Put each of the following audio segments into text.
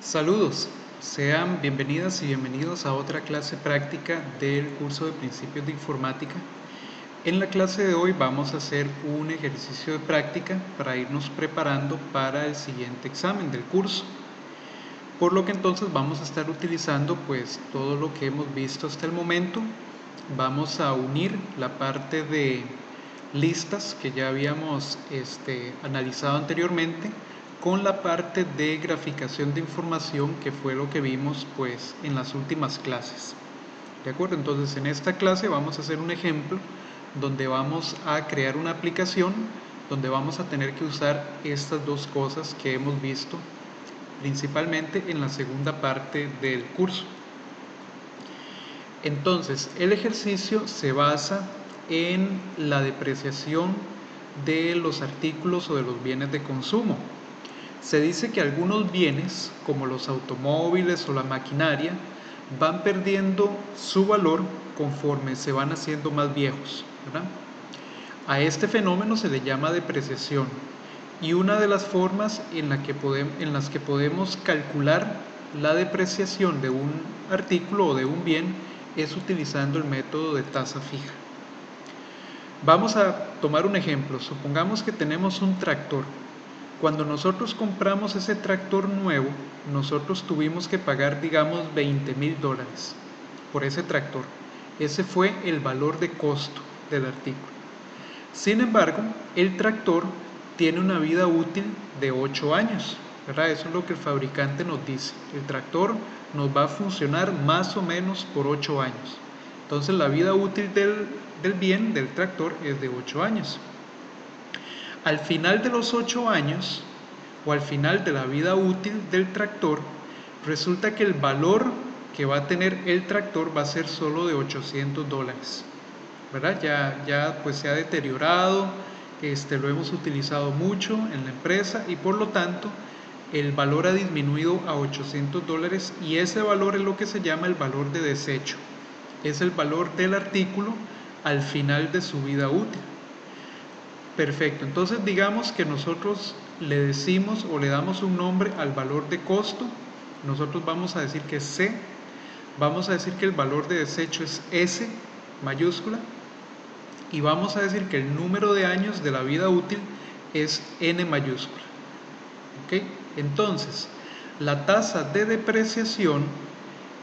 Saludos, sean bienvenidas y bienvenidos a otra clase práctica del curso de Principios de Informática. En la clase de hoy vamos a hacer un ejercicio de práctica para irnos preparando para el siguiente examen del curso. Por lo que entonces vamos a estar utilizando pues todo lo que hemos visto hasta el momento. Vamos a unir la parte de listas que ya habíamos analizado anteriormente con la parte de graficación de información, que fue lo que vimos pues en las últimas clases. ¿De acuerdo? Entonces en esta clase vamos a hacer un ejemplo donde vamos a crear una aplicación donde vamos a tener que usar estas dos cosas que hemos visto principalmente en la segunda parte del curso. Entonces, el ejercicio se basa en la depreciación de los artículos o de los bienes de consumo. Se dice que algunos bienes, como los automóviles o la maquinaria, van perdiendo su valor conforme se van haciendo más viejos, ¿verdad? A este fenómeno se le llama depreciación, y una de las formas en las que podemos calcular la depreciación de un artículo o de un bien es utilizando el método de tasa fija. Vamos a tomar un ejemplo. Supongamos que tenemos un tractor. Cuando nosotros compramos ese tractor nuevo, nosotros tuvimos que pagar, digamos, $20,000 por ese tractor. Ese fue el valor de costo del artículo. Sin embargo, el tractor tiene una vida útil de 8 años, ¿verdad? Eso es lo que el fabricante nos dice. El tractor nos va a funcionar más o menos por 8 años. Entonces la vida útil del bien, del tractor, es de 8 años. Al final de los 8 años, o al final de la vida útil del tractor, resulta que el valor que va a tener el tractor va a ser solo de $800, ¿verdad? Ya pues se ha deteriorado, lo hemos utilizado mucho en la empresa y por lo tanto el valor ha disminuido a $800, y ese valor es lo que se llama el valor de desecho. Es el valor del artículo al final de su vida útil. Perfecto, entonces digamos que nosotros le decimos o le damos un nombre al valor de costo. Nosotros vamos a decir que es C. Vamos a decir que el valor de desecho es S mayúscula, y vamos a decir que el número de años de la vida útil es N mayúscula. ¿Ok? Entonces, la tasa de depreciación,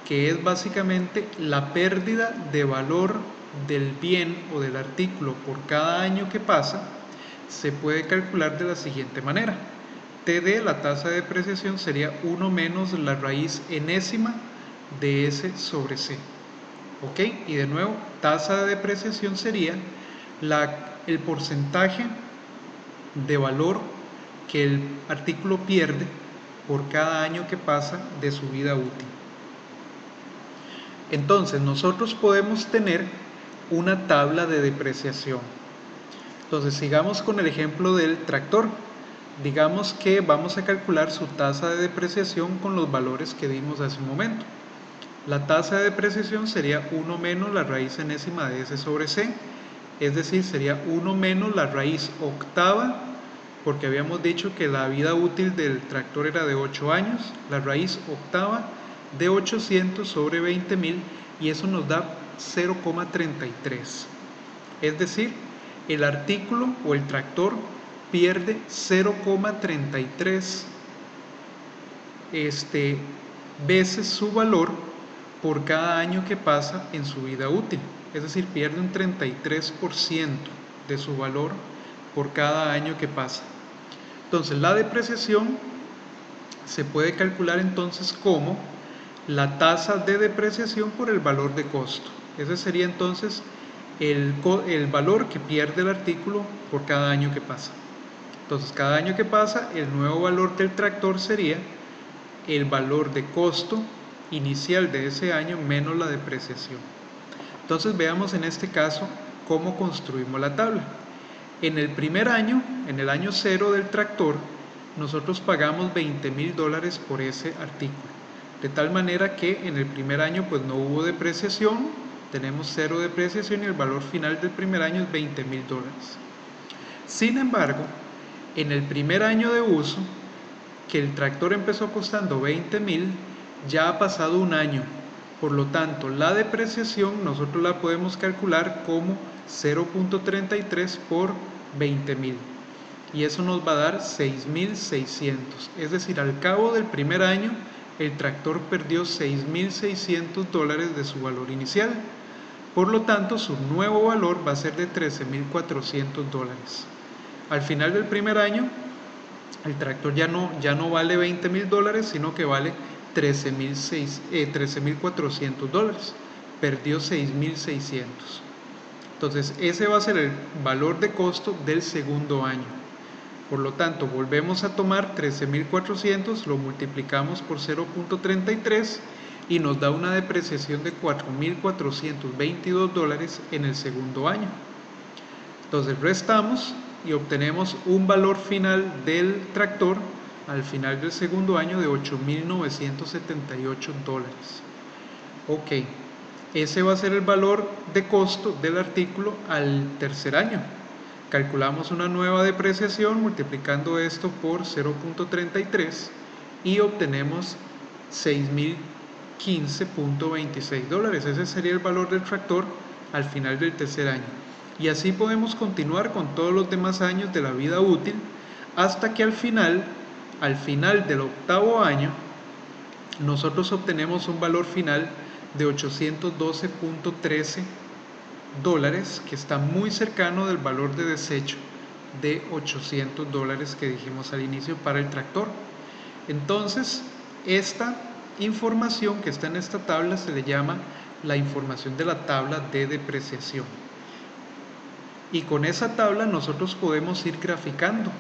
que es básicamente la pérdida de valor del bien o del artículo por cada año que pasa, se puede calcular de la siguiente manera. TD, la tasa de depreciación, sería 1 menos la raíz enésima de S sobre C. ¿Ok? Y de nuevo, tasa de depreciación sería el porcentaje de valor que el artículo pierde por cada año que pasa de su vida útil. Entonces, nosotros podemos tener una tabla de depreciación. Entonces, sigamos con el ejemplo del tractor. Digamos que vamos a calcular su tasa de depreciación con los valores que dimos hace un momento. La tasa de depreciación sería 1 menos la raíz enésima de S sobre C, es decir, sería 1 menos la raíz octava, porque habíamos dicho que la vida útil del tractor era de 8 años, la raíz octava de 800 sobre 20,000, y eso nos da 0,33. Es decir, el artículo o el tractor pierde 0,33 veces su valor por cada año que pasa en su vida útil. Es decir, pierde un 33% de su valor por cada año que pasa. Entonces, la depreciación se puede calcular entonces como la tasa de depreciación por el valor de costo. Ese sería entonces el valor que pierde el artículo por cada año que pasa. Entonces, cada año que pasa, el nuevo valor del tractor sería el valor de costo inicial de ese año menos la depreciación. Entonces, veamos en este caso cómo construimos la tabla. En el primer año, en el año 0 del tractor, nosotros pagamos $20,000 por ese artículo. De tal manera que en el primer año pues no hubo depreciación, tenemos 0 depreciación y el valor final del primer año es $20,000. Sin embargo, en el primer año de uso, que el tractor empezó costando 20.000, ya ha pasado un año. Por lo tanto, la depreciación nosotros la podemos calcular como 0.33 por 20.000. Y eso nos va a dar 6.600. Es decir, al cabo del primer año, el tractor perdió $6.600 de su valor inicial. Por lo tanto, su nuevo valor va a ser de $13.400. Al final del primer año, el tractor ya no vale $20.000, sino que vale $13.400. Perdió 6.600. Entonces, ese va a ser el valor de costo del segundo año. Por lo tanto, volvemos a tomar 13.400, lo multiplicamos por 0.33 y nos da una depreciación de $4.422 en el segundo año. Entonces restamos y obtenemos un valor final del tractor al final del segundo año de $8.978. Ok, ese va a ser el valor de costo del artículo al tercer año. Calculamos una nueva depreciación multiplicando esto por 0.33 y obtenemos $6.015.26. Ese sería el valor del tractor al final del tercer año. Y así podemos continuar con todos los demás años de la vida útil hasta que al final del octavo año, nosotros obtenemos un valor final de $812.13, que está muy cercano del valor de desecho de $800 que dijimos al inicio para el tractor. Entonces, esta información que está en esta tabla se le llama la información de la tabla de depreciación. Y con esa tabla nosotros podemos ir graficando.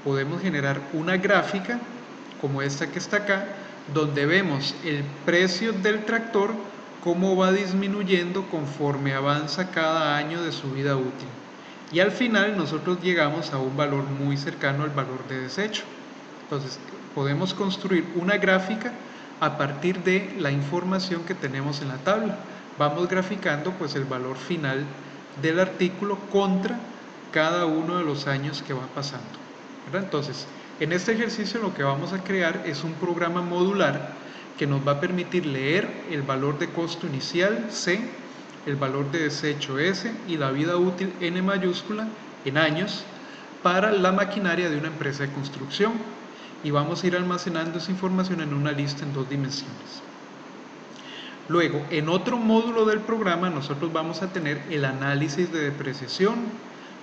Podemos generar una gráfica como esta que está acá, donde vemos el precio del tractor, cómo va disminuyendo conforme avanza cada año de su vida útil. Y al final nosotros llegamos a un valor muy cercano al valor de desecho. Entonces podemos construir una gráfica a partir de la información que tenemos en la tabla. Vamos graficando pues el valor final del artículo contra cada uno de los años que va pasando, ¿verdad? Entonces, en este ejercicio lo que vamos a crear es un programa modular que nos va a permitir leer el valor de costo inicial C, el valor de desecho S y la vida útil N mayúscula en años para la maquinaria de una empresa de construcción, y vamos a ir almacenando esa información en una lista en 2 dimensiones. Luego, en otro módulo del programa nosotros vamos a tener el análisis de depreciación,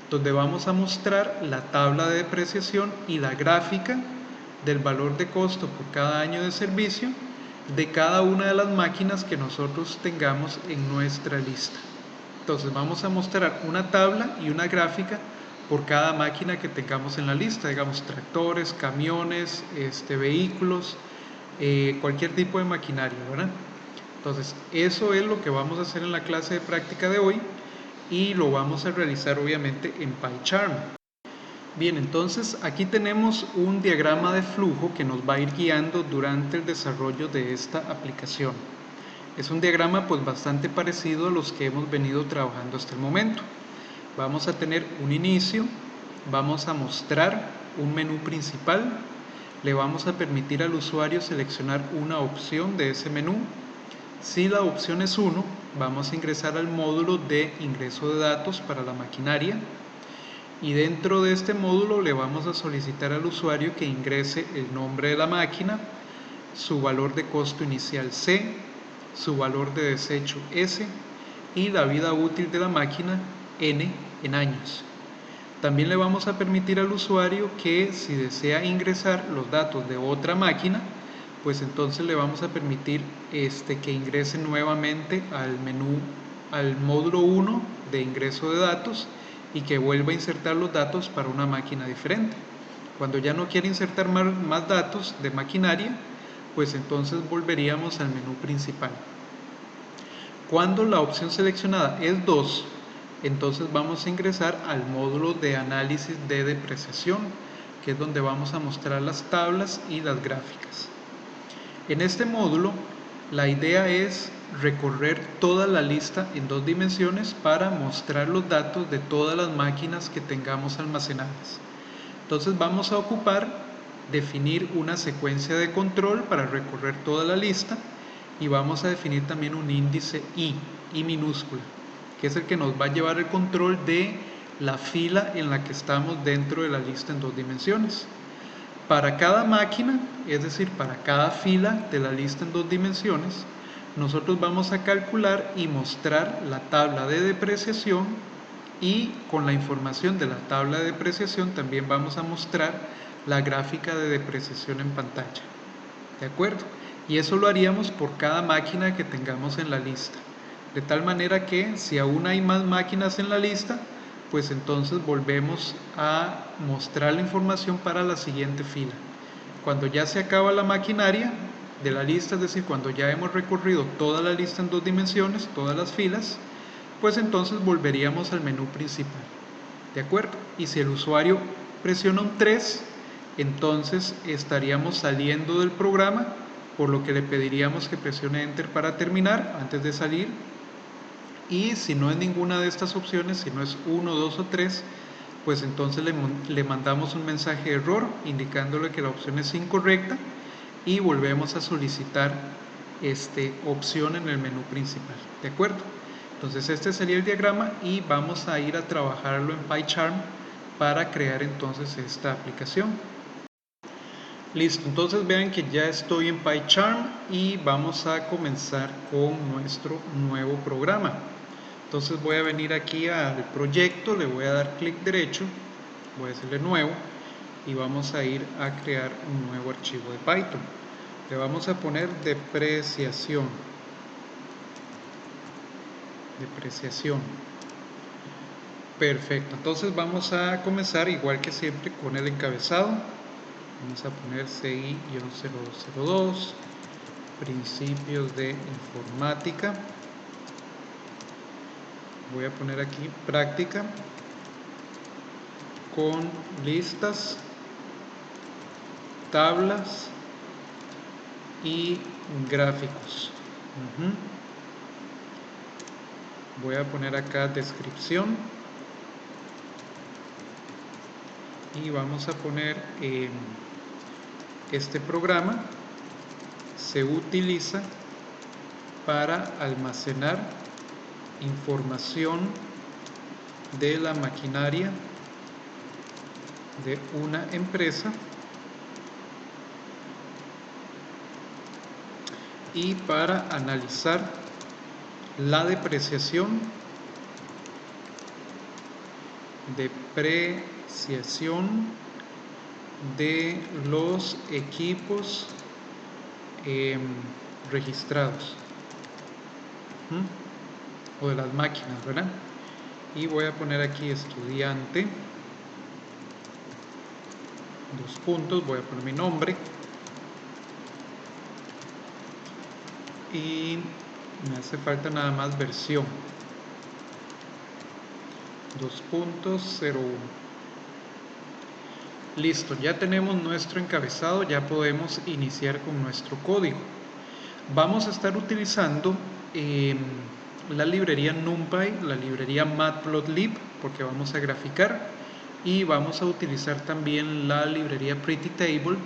donde vamos a mostrar la tabla de depreciación y la gráfica del valor de costo por cada año de servicio de cada una de las máquinas que nosotros tengamos en nuestra lista. Entonces vamos a mostrar una tabla y una gráfica por cada máquina que tengamos en la lista, digamos tractores, camiones, vehículos, cualquier tipo de maquinaria, ¿verdad? Entonces eso es lo que vamos a hacer en la clase de práctica de hoy y lo vamos a realizar obviamente en PyCharm. Bien, entonces aquí tenemos un diagrama de flujo que nos va a ir guiando durante el desarrollo de esta aplicación. Es un diagrama pues bastante parecido a los que hemos venido trabajando hasta el momento. Vamos a tener un inicio, vamos a mostrar un menú principal, le vamos a permitir al usuario seleccionar una opción de ese menú. Si la opción es 1, vamos a ingresar al módulo de ingreso de datos para la maquinaria, y dentro de este módulo le vamos a solicitar al usuario que ingrese el nombre de la máquina, su valor de costo inicial C, su valor de desecho S y la vida útil de la máquina N en años. También le vamos a permitir al usuario que si desea ingresar los datos de otra máquina, pues entonces le vamos a permitir que ingrese nuevamente al menú, al módulo 1 de ingreso de datos, y que vuelva a insertar los datos para una máquina diferente. Cuando ya no quiere insertar más datos de maquinaria, pues entonces volveríamos al menú principal. Cuando la opción seleccionada es 2, entonces vamos a ingresar al módulo de análisis de depreciación, que es donde vamos a mostrar las tablas y las gráficas. En este módulo, la idea es recorrer toda la lista en 2 dimensiones para mostrar los datos de todas las máquinas que tengamos almacenadas. Entonces vamos a ocupar definir una secuencia de control para recorrer toda la lista y vamos a definir también un índice I minúscula, que es el que nos va a llevar el control de la fila en la que estamos dentro de la lista en 2 dimensiones. Para cada máquina, es decir, para cada fila de la lista en 2 dimensiones, nosotros vamos a calcular y mostrar la tabla de depreciación, y con la información de la tabla de depreciación también vamos a mostrar la gráfica de depreciación en pantalla. ¿De acuerdo? Y eso lo haríamos por cada máquina que tengamos en la lista. De tal manera que si aún hay más máquinas en la lista, pues entonces volvemos a mostrar la información para la siguiente fila. Cuando ya se acaba la maquinaria de la lista, es decir, cuando ya hemos recorrido toda la lista en 2 dimensiones, todas las filas, pues entonces volveríamos al menú principal. ¿De acuerdo? Y si el usuario presiona un 3, entonces estaríamos saliendo del programa, por lo que le pediríamos que presione Enter para terminar antes de salir. Y si no es ninguna de estas opciones, si no es 1, 2 o 3, pues entonces le mandamos un mensaje de error indicándole que la opción es incorrecta y volvemos a solicitar opción en el menú principal. ¿De acuerdo? Entonces este sería el diagrama y vamos a ir a trabajarlo en PyCharm para crear entonces esta aplicación. Listo, entonces vean que ya estoy en PyCharm y vamos a comenzar con nuestro nuevo programa. Entonces voy a venir aquí al proyecto, le voy a dar clic derecho, voy a decirle nuevo y vamos a ir a crear un nuevo archivo de Python. Le vamos a poner depreciación. Perfecto, entonces vamos a comenzar igual que siempre con el encabezado. Vamos a poner CI-0202, principios de informática. Voy a poner aquí práctica con listas, tablas y gráficos. Voy a poner acá descripción y vamos a poner este programa se utiliza para almacenar información de la maquinaria de una empresa y para analizar la depreciación de los equipos registrados o de las máquinas, ¿verdad? Y voy a poner aquí estudiante, dos puntos, voy a poner mi nombre y me hace falta nada más versión 2.01. Listo, ya tenemos nuestro encabezado, ya podemos iniciar con nuestro código. Vamos a estar utilizando la librería NumPy, la librería Matplotlib, porque vamos a graficar, y vamos a utilizar también la librería PrettyTable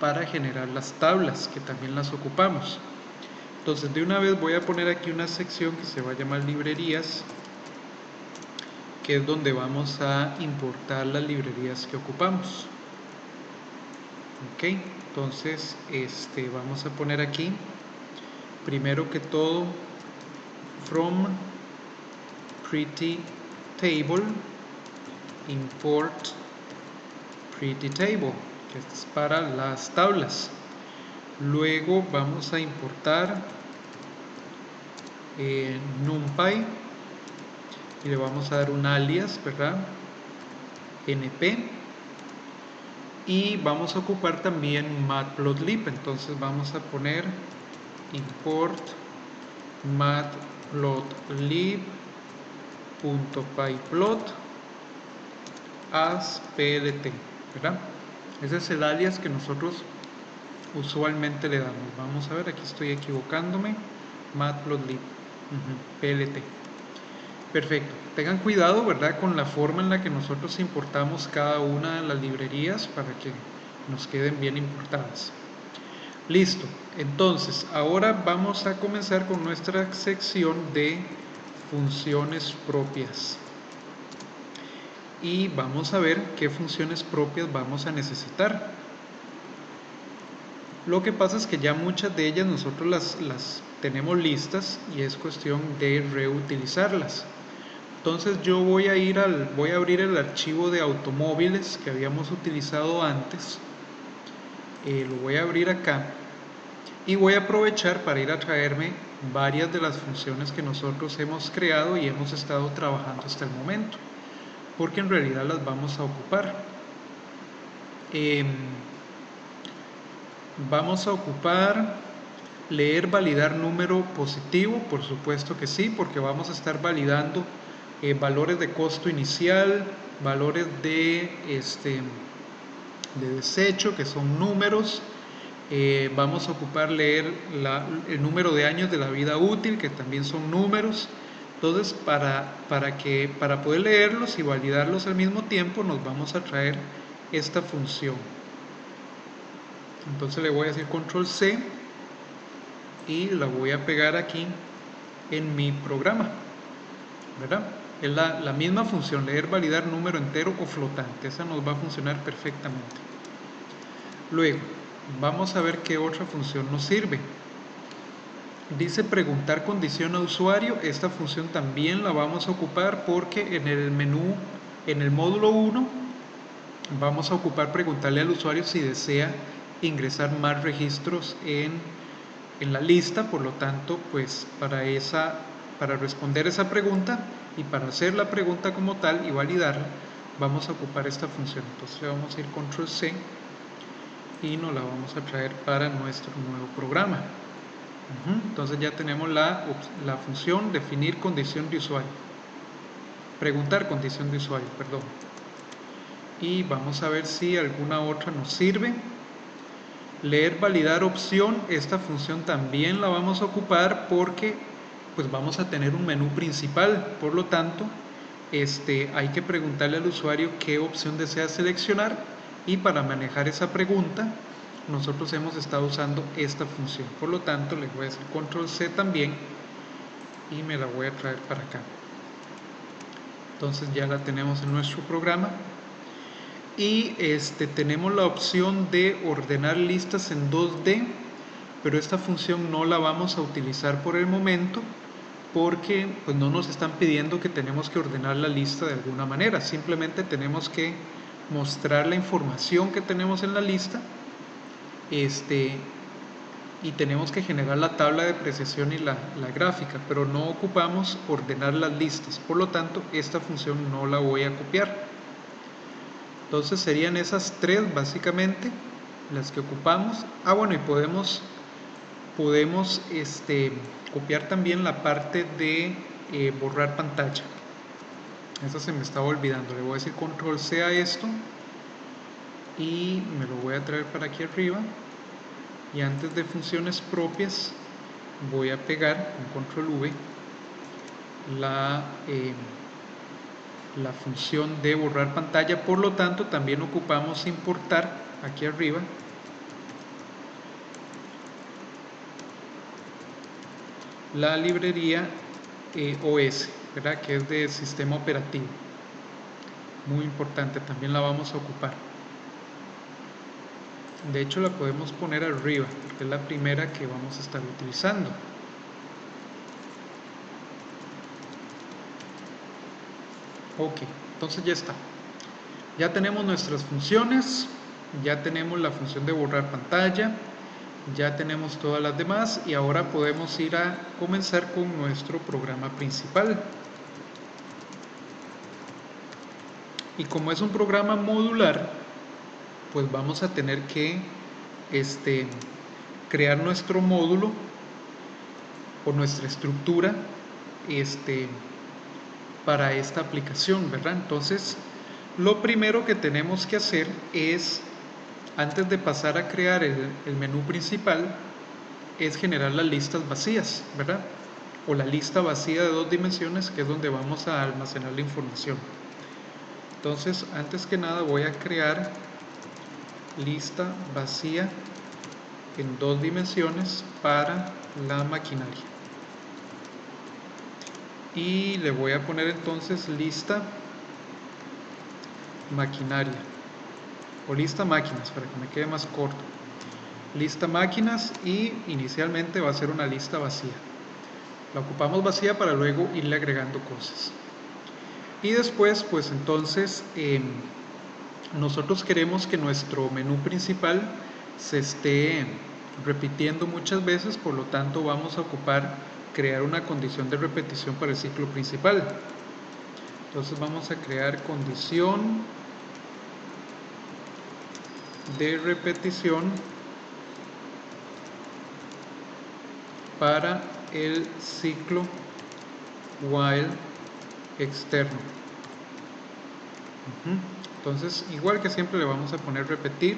para generar las tablas, que también las ocupamos. Entonces de una vez voy a poner aquí una sección que se va a llamar librerías, que es donde vamos a importar las librerías que ocupamos. Ok, entonces vamos a poner aquí, primero que todo, from PrettyTable import PrettyTable, que esto es para las tablas. Luego vamos a importar NumPy y le vamos a dar un alias, ¿verdad? np, y vamos a ocupar también Matplotlib. Entonces vamos a poner import matplotlib.pyplot as plt, ¿verdad? Ese es el alias que nosotros usualmente le damos. Vamos a ver, aquí estoy equivocándome. Matplotlib plt. Perfecto, tengan cuidado, ¿verdad?, con la forma en la que nosotros importamos cada una de las librerías para que nos queden bien importadas. Listo, entonces ahora vamos a comenzar con nuestra sección de funciones propias y vamos a ver qué funciones propias vamos a necesitar. Lo que pasa es que ya muchas de ellas nosotros las tenemos listas y es cuestión de reutilizarlas. Entonces yo voy a abrir el archivo de automóviles que habíamos utilizado antes. Lo voy a abrir acá y voy a aprovechar para ir a traerme varias de las funciones que nosotros hemos creado y hemos estado trabajando hasta el momento, porque en realidad las vamos a ocupar. Vamos a ocupar leer, validar número positivo, por supuesto que sí, porque vamos a estar validando valores de costo inicial, valores de desecho, que son números. Vamos a ocupar leer el número de años de la vida útil, que también son números. Entonces, para poder leerlos y validarlos al mismo tiempo, nos vamos a traer esta función. Entonces le voy a decir control C y la voy a pegar aquí en mi programa, ¿verdad? Es la misma función, leer, validar número entero o flotante. Esa nos va a funcionar perfectamente. Luego, vamos a ver qué otra función nos sirve. Dice preguntar condición a usuario. Esta función también la vamos a ocupar porque en el menú, en el módulo 1, vamos a ocupar preguntarle al usuario si desea ingresar más registros en la lista. Por lo tanto, pues para responder esa pregunta y para hacer la pregunta como tal y validarla, vamos a ocupar esta función. Entonces le vamos a ir control C y nos la vamos a traer para nuestro nuevo programa. Entonces ya tenemos la función definir condición de usuario, preguntar condición de usuario, perdón. Y vamos a ver si alguna otra nos sirve. Leer, validar opción. Esta función también la vamos a ocupar porque pues vamos a tener un menú principal. Por lo tanto, hay que preguntarle al usuario qué opción desea seleccionar, y para manejar esa pregunta nosotros hemos estado usando esta función. Por lo tanto, le voy a hacer control C también y me la voy a traer para acá. Entonces ya la tenemos en nuestro programa. Y tenemos la opción de ordenar listas en 2D, pero esta función no la vamos a utilizar por el momento porque pues no nos están pidiendo que tenemos que ordenar la lista de alguna manera. Simplemente tenemos que mostrar la información que tenemos en la lista y tenemos que generar la tabla de apreciación y la gráfica, pero no ocupamos ordenar las listas. Por lo tanto, esta función no la voy a copiar. Entonces serían esas tres básicamente las que ocupamos. Bueno, y podemos copiar también la parte de borrar pantalla. Esa se me estaba olvidando. Le voy a decir control C a esto y me lo voy a traer para aquí arriba. Y antes de funciones propias voy a pegar con control V la función de borrar pantalla. Por lo tanto, también ocupamos importar aquí arriba la librería OS, ¿verdad? Que es de sistema operativo. Muy importante, también la vamos a ocupar. De hecho, la podemos poner arriba porque es la primera que vamos a estar utilizando. Ok, entonces ya está. Ya tenemos nuestras funciones, ya tenemos la función de borrar pantalla, ya tenemos todas las demás y ahora podemos ir a comenzar con nuestro programa principal. Y como es un programa modular, pues vamos a tener que crear nuestro módulo o nuestra estructura para esta aplicación, ¿verdad? Entonces, lo primero que tenemos que hacer es, antes de pasar a crear el menú principal, es generar las listas vacías, ¿verdad? O la lista vacía de 2 dimensiones, que es donde vamos a almacenar la información. Entonces, antes que nada voy a crear lista vacía en 2 dimensiones para la maquinaria. Y le voy a poner entonces lista maquinaria o lista máquinas para que me quede más corto. Lista máquinas, y inicialmente va a ser una lista vacía. La ocupamos vacía para luego irle agregando cosas. Y después, pues entonces, nosotros queremos que nuestro menú principal se esté repitiendo muchas veces, por lo tanto vamos a ocupar crear una condición de repetición para el ciclo principal. Entonces vamos a crear condición de repetición para el ciclo while externo. Entonces, igual que siempre, le vamos a poner repetir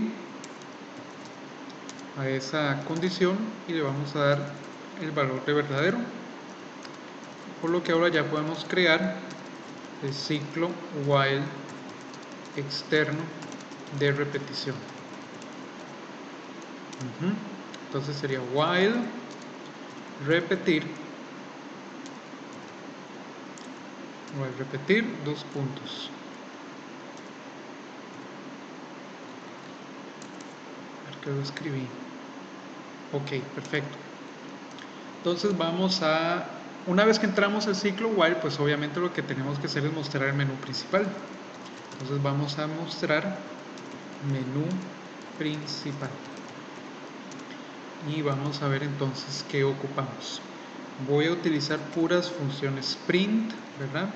a esa condición y le vamos a dar el valor de verdadero, por lo que ahora ya podemos crear el ciclo while externo de repetición. Entonces sería while repetir, dos puntos. A ver que lo escribí. Ok, perfecto. Entonces vamos a, una vez que entramos al ciclo while, pues obviamente lo que tenemos que hacer es mostrar el menú principal. Entonces vamos a mostrar menú principal. Y vamos a ver entonces qué ocupamos. Voy a utilizar puras funciones print, ¿verdad?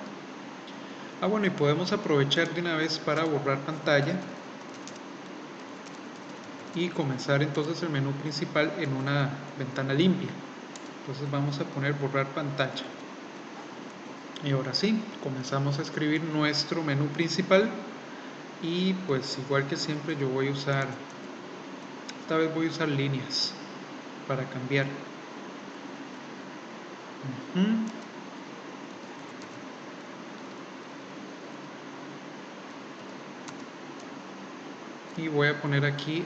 Bueno, y podemos aprovechar de una vez para borrar pantalla y comenzar entonces el menú principal en una ventana limpia. Entonces vamos a poner borrar pantalla. Y ahora sí, comenzamos a escribir nuestro menú principal. Y pues igual que siempre, yo voy a usar, esta vez voy a usar líneas para cambiar. Y voy a poner aquí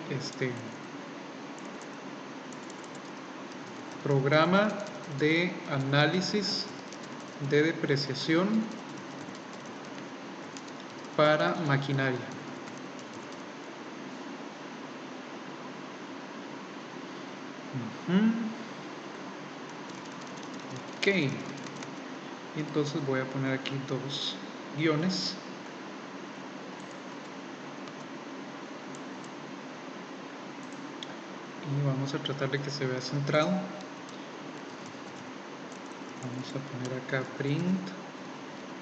programa de análisis de depreciación para maquinaria. Ok, entonces voy a poner aquí 2 guiones. Y vamos a tratar de que se vea centrado. Vamos a poner acá print.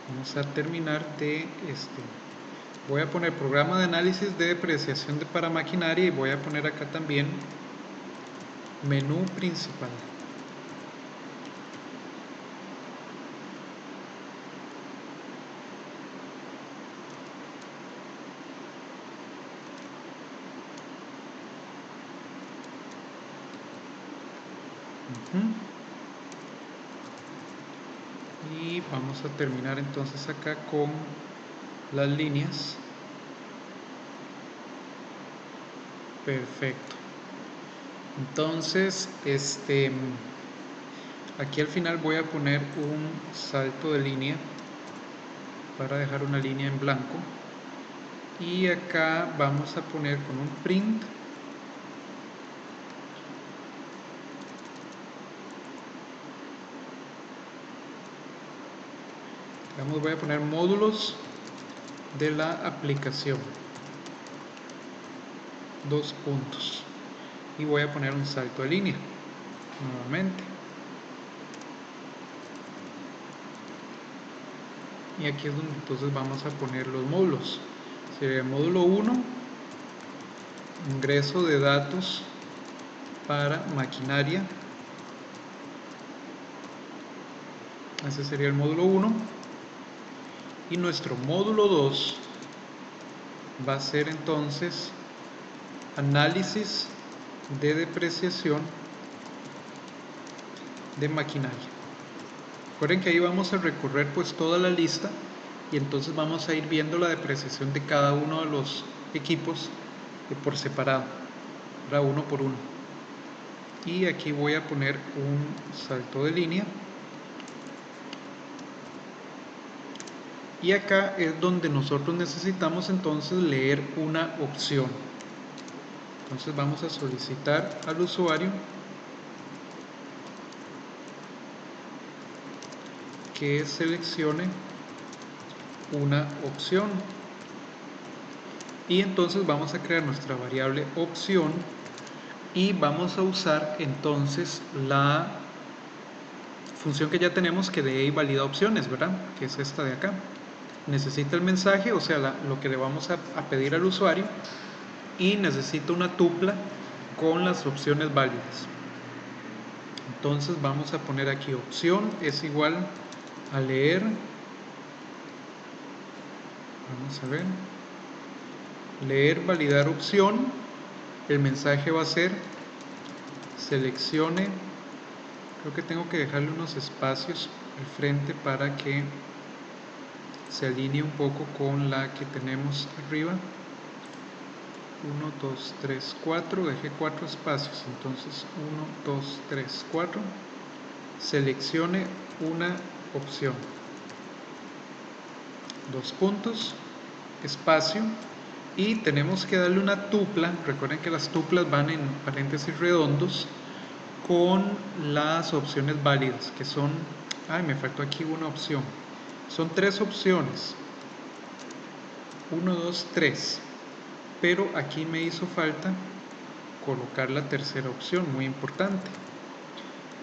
Vamos a terminar de voy a poner programa de análisis de depreciación para maquinaria, y voy a poner acá también menú principal. Y vamos a terminar entonces acá con las líneas. Perfecto. Entonces aquí al final voy a poner un salto de línea para dejar una línea en blanco, y acá vamos a poner con un print voy a poner módulos de la aplicación, 2 puntos, y voy a poner un salto de línea nuevamente, y aquí es donde entonces vamos a poner los módulos. Sería el módulo 1, ingreso de datos para maquinaria. Ese sería el módulo 1. Y nuestro módulo 2 va a ser entonces análisis de depreciación de maquinaria. Recuerden que ahí vamos a recorrer pues toda la lista, y entonces vamos a ir viendo la depreciación de cada uno de los equipos por separado, ¿verdad? Uno por uno. Y aquí voy a poner un salto de línea. Y acá es donde nosotros necesitamos entonces leer una opción. Entonces vamos a solicitar al usuario que seleccione una opción. Y entonces vamos a crear nuestra variable opción y vamos a usar entonces la función que ya tenemos que de valida opciones, ¿verdad? Que es esta de acá. Necesita el mensaje, o sea, lo que le vamos a pedir al usuario, y necesita una tupla con las opciones válidas. Entonces vamos a poner aquí opción es igual a leer, vamos a ver, leer validar opción, el mensaje va a ser seleccione, creo que tengo que dejarle unos espacios al frente para que se alinee un poco con la que tenemos arriba. 1, 2, 3, 4, dejé 4 espacios, entonces 1, 2, 3, 4, seleccione una opción, 2 puntos, espacio, y tenemos que darle una tupla. Recuerden que las tuplas van en paréntesis redondos con las opciones válidas, que son, me faltó aquí una opción, son 3 opciones, 1, 2, 3, pero aquí me hizo falta colocar la tercera opción, muy importante,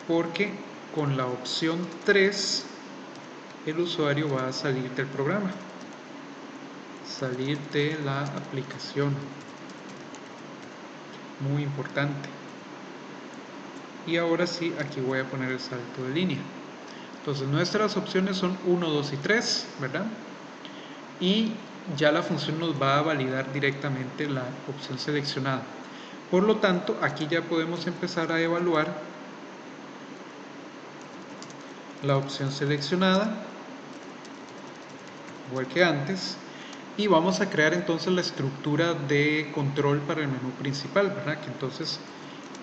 porque con la opción 3 el usuario va a salir del programa, salir de la aplicación, muy importante. Y ahora sí, aquí voy a poner el salto de línea. Entonces nuestras opciones son 1, 2 y 3, ¿verdad? Y ya la función nos va a validar directamente la opción seleccionada. Por lo tanto, aquí ya podemos empezar a evaluar la opción seleccionada, igual que antes, y vamos a crear entonces la estructura de control para el menú principal, ¿verdad? Que entonces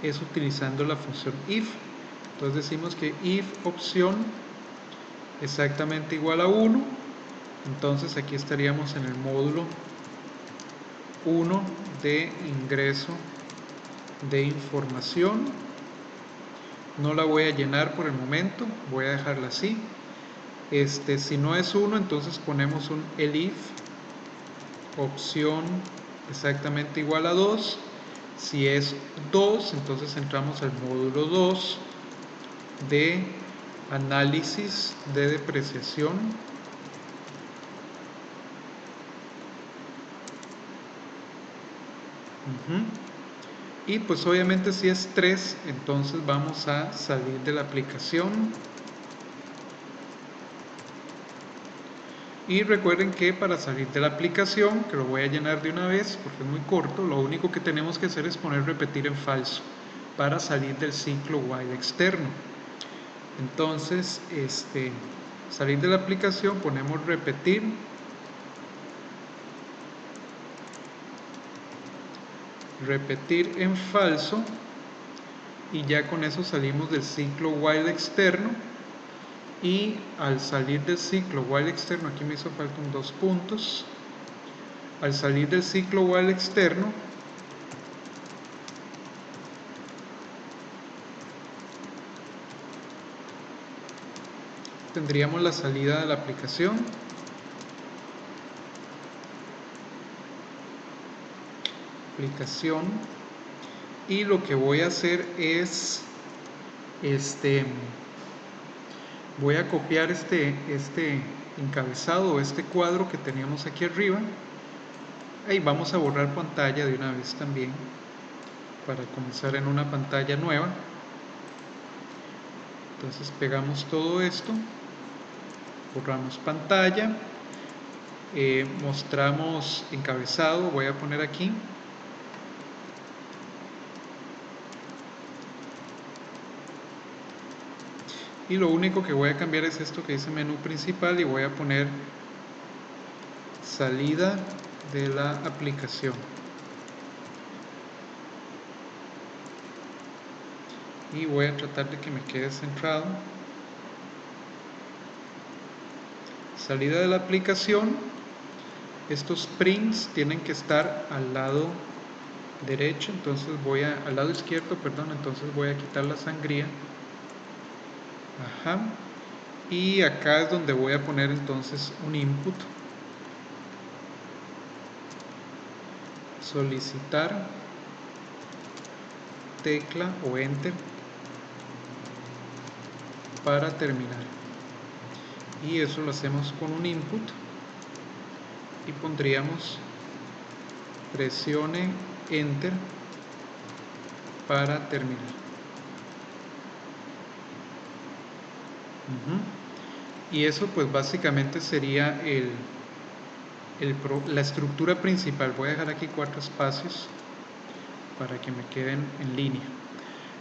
es utilizando la función if. Entonces decimos que if opción exactamente igual a 1, entonces aquí estaríamos en el módulo 1 de ingreso de información. No la voy a llenar por el momento, voy a dejarla así. Si no es 1, entonces ponemos un elif opción exactamente igual a 2. Si es 2, entonces entramos al módulo 2 de análisis de depreciación. Y pues obviamente si es 3, entonces vamos a salir de la aplicación. Y recuerden que para salir de la aplicación, que lo voy a llenar de una vez porque es muy corto, lo único que tenemos que hacer es poner repetir en falso para salir del ciclo while externo. Entonces, salir de la aplicación, ponemos repetir, en falso, y ya con eso salimos del ciclo while externo. Y al salir del ciclo while externo, aquí me hizo falta 2 puntos, al salir del ciclo while externo, tendríamos la salida de la aplicación. Y lo que voy a hacer es voy a copiar este encabezado, este cuadro que teníamos aquí arriba, y vamos a borrar pantalla de una vez también para comenzar en una pantalla nueva. Entonces pegamos todo esto, borramos pantalla, mostramos encabezado, voy a poner aquí, y lo único que voy a cambiar es esto que dice menú principal, y voy a poner salida de la aplicación. y voy a tratar de que me quede centrado. Salida de la aplicación. Estos prints tienen que estar al lado derecho, entonces al lado izquierdo, perdón, entonces voy a quitar la sangría. Ajá. Y acá es donde voy a poner entonces un input. Solicitar, tecla o enter para terminar. Y eso lo hacemos con un input y pondríamos presione enter para terminar. Y eso pues básicamente sería la estructura principal. Voy a dejar aquí 4 espacios para que me queden en línea.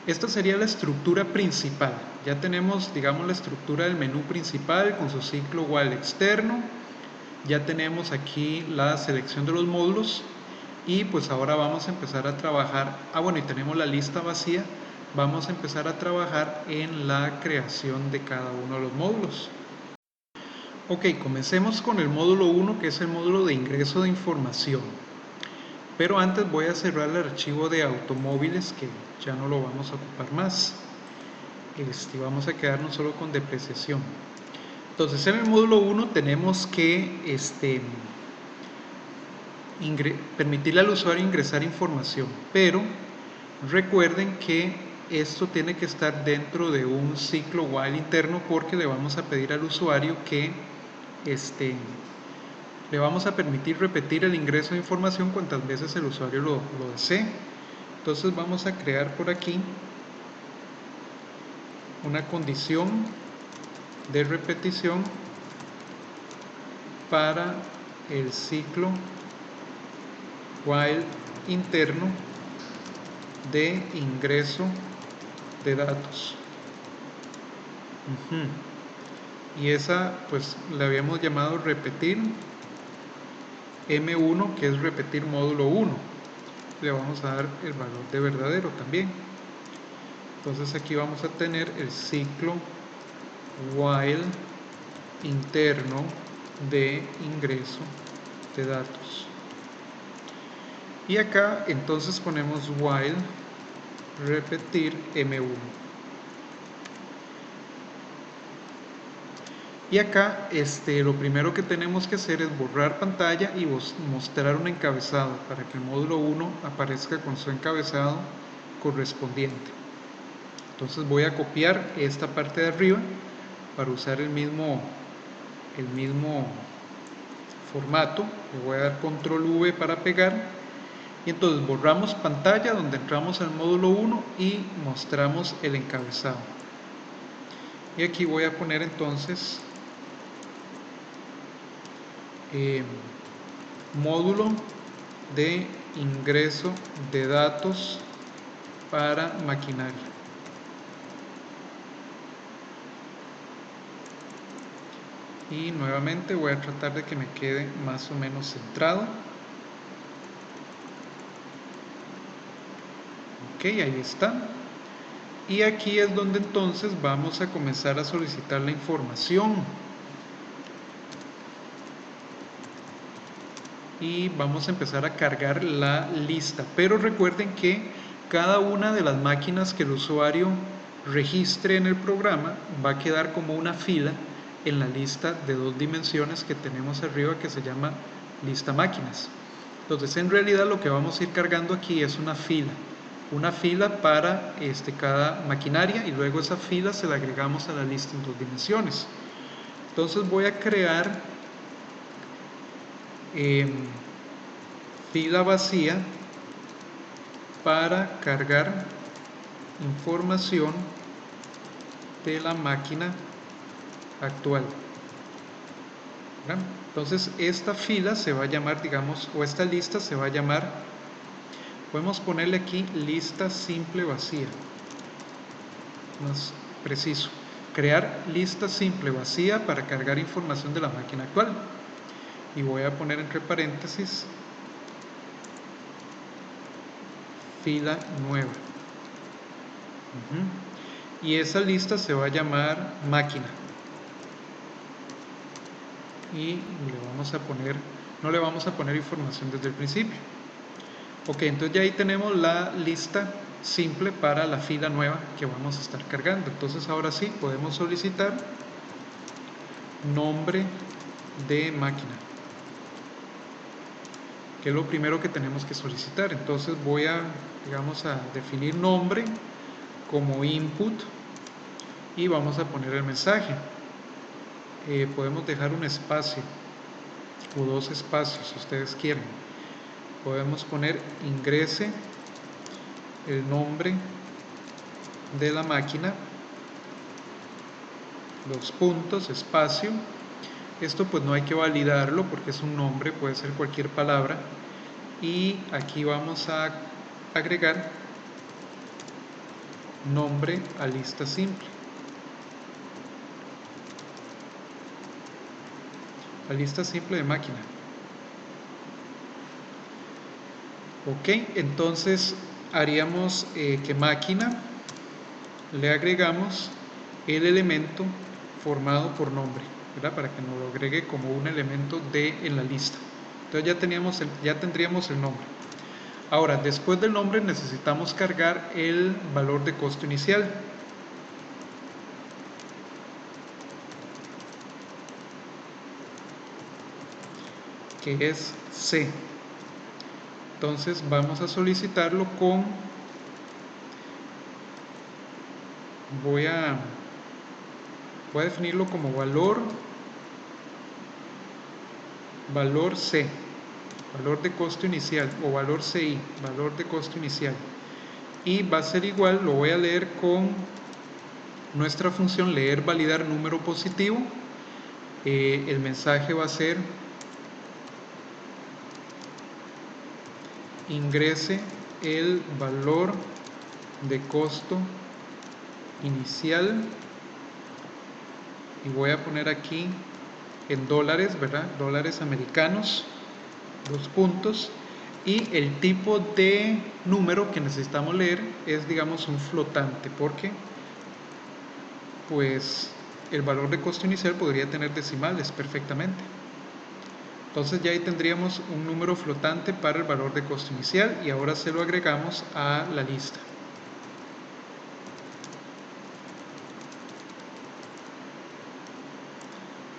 Esta sería la estructura principal. Ya tenemos, digamos, la estructura del menú principal con su ciclo while externo. Ya tenemos aquí la selección de los módulos y pues ahora vamos a empezar a trabajar. Bueno, y tenemos la lista vacía. Vamos a empezar a trabajar en la creación de cada uno de los módulos. Ok, comencemos con el módulo 1, que es el módulo de ingreso de información. Pero antes voy a cerrar el archivo de automóviles, que ya no lo vamos a ocupar más. Vamos a quedarnos solo con depreciación. Entonces en el módulo 1 tenemos que permitirle al usuario ingresar información, pero recuerden que esto tiene que estar dentro de un ciclo while interno, porque le vamos a pedir al usuario que le vamos a permitir repetir el ingreso de información cuantas veces el usuario lo desee. Entonces vamos a crear por aquí una condición de repetición para el ciclo while interno de ingreso de datos. Y esa pues le habíamos llamado repetir M1, que es repetir módulo 1. Le vamos a dar el valor de verdadero también. Entonces aquí vamos a tener el ciclo while interno de ingreso de datos. Y acá entonces ponemos while repetir M1. Y acá lo primero que tenemos que hacer es borrar pantalla y mostrar un encabezado para que el módulo 1 aparezca con su encabezado correspondiente. Entonces voy a copiar esta parte de arriba para usar el mismo formato. Le voy a dar control V para pegar. Y entonces borramos pantalla donde entramos al módulo 1 y mostramos el encabezado. Y aquí voy a poner entonces módulo de ingreso de datos para maquinaria. Y nuevamente voy a tratar de que me quede más o menos centrado. Ok, ahí está. Y aquí es donde entonces vamos a comenzar a solicitar la información. Y vamos a empezar a cargar la lista, pero recuerden que cada una de las máquinas que el usuario registre en el programa va a quedar como una fila en la lista de 2 dimensiones que tenemos arriba, que se llama lista máquinas. Entonces en realidad lo que vamos a ir cargando aquí es una fila para cada maquinaria, y luego esa fila se la agregamos a la lista en 2 dimensiones. Entonces voy a crear fila vacía para cargar información de la máquina actual. Entonces esta fila se va a llamar, digamos, o esta lista se va a llamar, podemos ponerle aquí lista simple vacía, más preciso, crear lista simple vacía para cargar información de la máquina actual. Y voy a poner entre paréntesis fila nueva. Y esa lista se va a llamar máquina. Y le vamos a poner, no le vamos a poner información desde el principio. Ok, entonces ya ahí tenemos la lista simple para la fila nueva que vamos a estar cargando. Entonces ahora sí podemos solicitar nombre de máquina, que es lo primero que tenemos que solicitar. Entonces voy a, digamos, a definir nombre como input y vamos a poner el mensaje. Podemos dejar un espacio o dos espacios si ustedes quieren. Podemos poner ingrese el nombre de la máquina, los puntos, espacio. Esto pues no hay que validarlo porque es un nombre, puede ser cualquier palabra. Y aquí vamos a agregar nombre a lista simple. La lista simple de máquina. Ok, entonces haríamos que máquina le agregamos el elemento formado por nombre, ¿verdad? Para que nos lo agregue como un elemento en la lista. Entonces ya tendríamos el nombre. Ahora, después del nombre necesitamos cargar el valor de costo inicial. Que es C. Entonces vamos a solicitarlo con, voy a definirlo como valor C, valor de costo inicial, o valor CI, valor de costo inicial. Y va a ser igual, lo voy a leer con nuestra función leer validar número positivo. El mensaje va a ser ingrese el valor de costo inicial, y voy a poner aquí en dólares, ¿verdad? Dólares americanos, 2 puntos, y el tipo de número que necesitamos leer es, digamos, un flotante, porque pues el valor de costo inicial podría tener decimales perfectamente. Entonces ya ahí tendríamos un número flotante para el valor de costo inicial, y ahora se lo agregamos a la lista.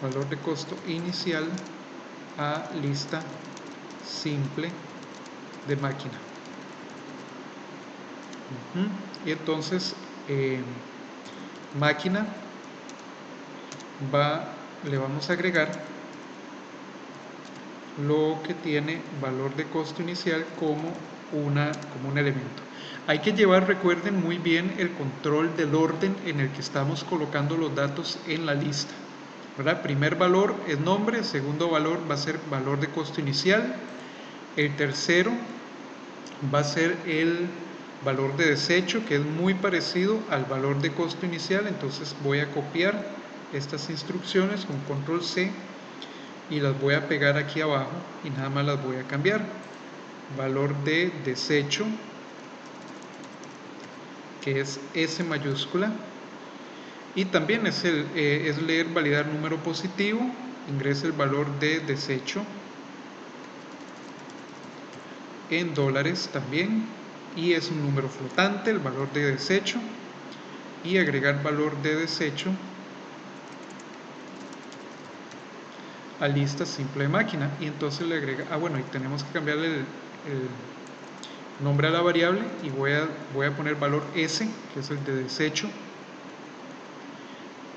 Valor de costo inicial a lista simple de máquina. Y entonces máquina le vamos a agregar lo que tiene valor de costo inicial como un elemento. Hay que llevar, recuerden muy bien, el control del orden en el que estamos colocando los datos en la lista, ¿verdad? Primer valor es nombre, segundo valor va a ser valor de costo inicial, el tercero va a ser el valor de desecho, que es muy parecido al valor de costo inicial. Entonces voy a copiar estas instrucciones con control C y las voy a pegar aquí abajo y nada más las voy a cambiar. Valor de desecho, que es S mayúscula, y también es leer validar número positivo, ingresa el valor de desecho en dólares también, y es un número flotante el valor de desecho, y agregar valor de desecho a lista simple de máquina. Y entonces le agrega, bueno, y tenemos que cambiarle el nombre a la variable, y voy a poner valor S, que es el de desecho,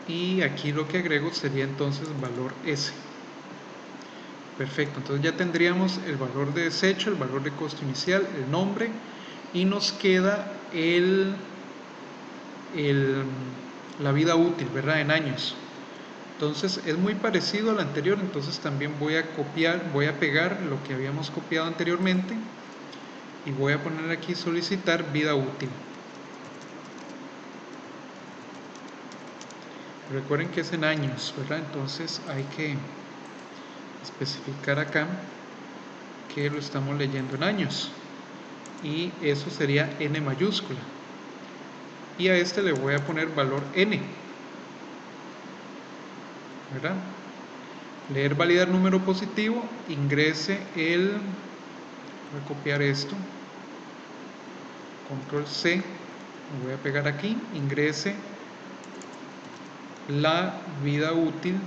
y aquí lo que agrego sería entonces valor S. Perfecto, entonces ya tendríamos el valor de desecho, el valor de costo inicial, el nombre, y nos queda la vida útil, ¿verdad? En años. Entonces es muy parecido al anterior, entonces también voy a pegar lo que habíamos copiado anteriormente y voy a poner aquí solicitar vida útil. Recuerden que es en años, ¿verdad? Entonces hay que especificar acá que lo estamos leyendo en años, y eso sería N mayúscula. y a este le voy a poner valor n, ¿verdad? Leer, validar número positivo, ingrese el, voy a copiar esto, control C, lo voy a pegar aquí, ingrese la vida útil,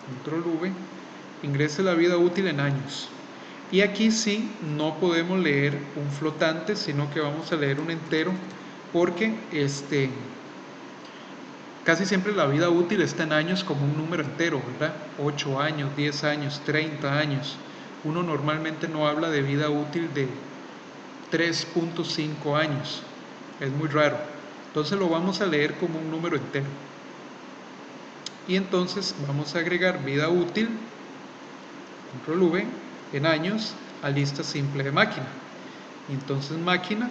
control V, ingrese la vida útil en años. Y aquí sí no podemos leer un flotante, sino que vamos a leer un entero, porque casi siempre la vida útil está en años como un número entero, ¿verdad? 8 años, 10 años, 30 años. Uno normalmente no habla de vida útil de 3.5 años. Es muy raro. Entonces lo vamos a leer como un número entero. Y entonces vamos a agregar vida útil, control V, en años a lista simple de máquina. Y entonces máquina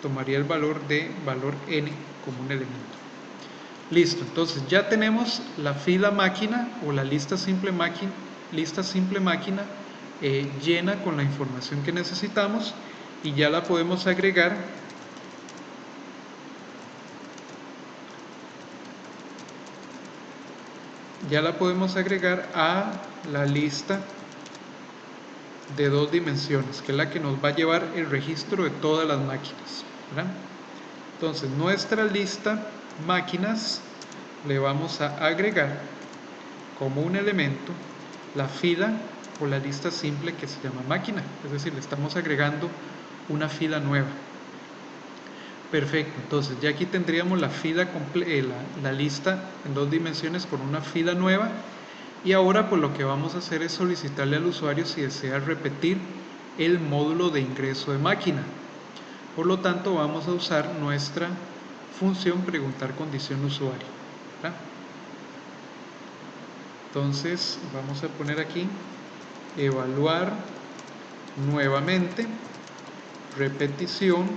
tomaría el valor de valor n como un elemento. Listo, entonces ya tenemos la fila máquina o la lista simple máquina llena con la información que necesitamos y ya la podemos agregar a la lista de 2 dimensiones, que es la que nos va a llevar el registro de todas las máquinas, ¿verdad? Entonces nuestra lista máquinas le vamos a agregar como un elemento la fila o la lista simple que se llama máquina, es decir, le estamos agregando una fila nueva. Perfecto, entonces ya aquí tendríamos la fila la lista en 2 dimensiones con una fila nueva, y ahora pues lo que vamos a hacer es solicitarle al usuario si desea repetir el módulo de ingreso de máquina. Por lo tanto vamos a usar nuestra función preguntar condición usuario, ¿verdad? Entonces vamos a poner aquí evaluar nuevamente repetición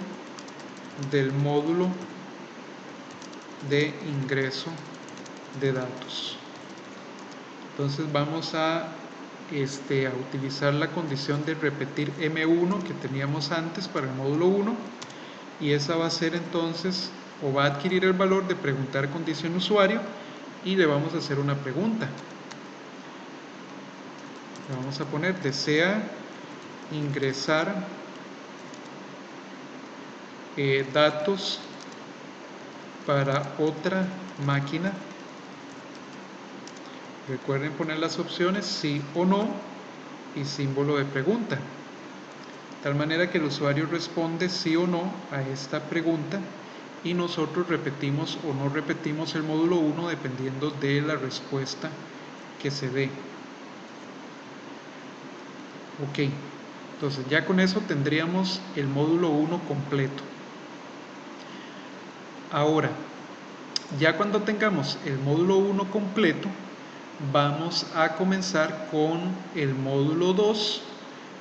del módulo de ingreso de datos. Entonces vamos a utilizar la condición de repetir M1 que teníamos antes para el módulo 1, y esa va a ser entonces, o va a adquirir el valor de preguntar condición usuario, y le vamos a hacer una pregunta. Le vamos a poner desea ingresar datos para otra máquina. Recuerden poner las opciones sí o no y símbolo de pregunta, de tal manera que el usuario responde sí o no a esta pregunta y nosotros repetimos o no repetimos el módulo 1 dependiendo de la respuesta que se dé. Ok, entonces ya con eso tendríamos el módulo 1 completo. Ahora, ya cuando tengamos el módulo 1 completo, vamos a comenzar con el módulo 2,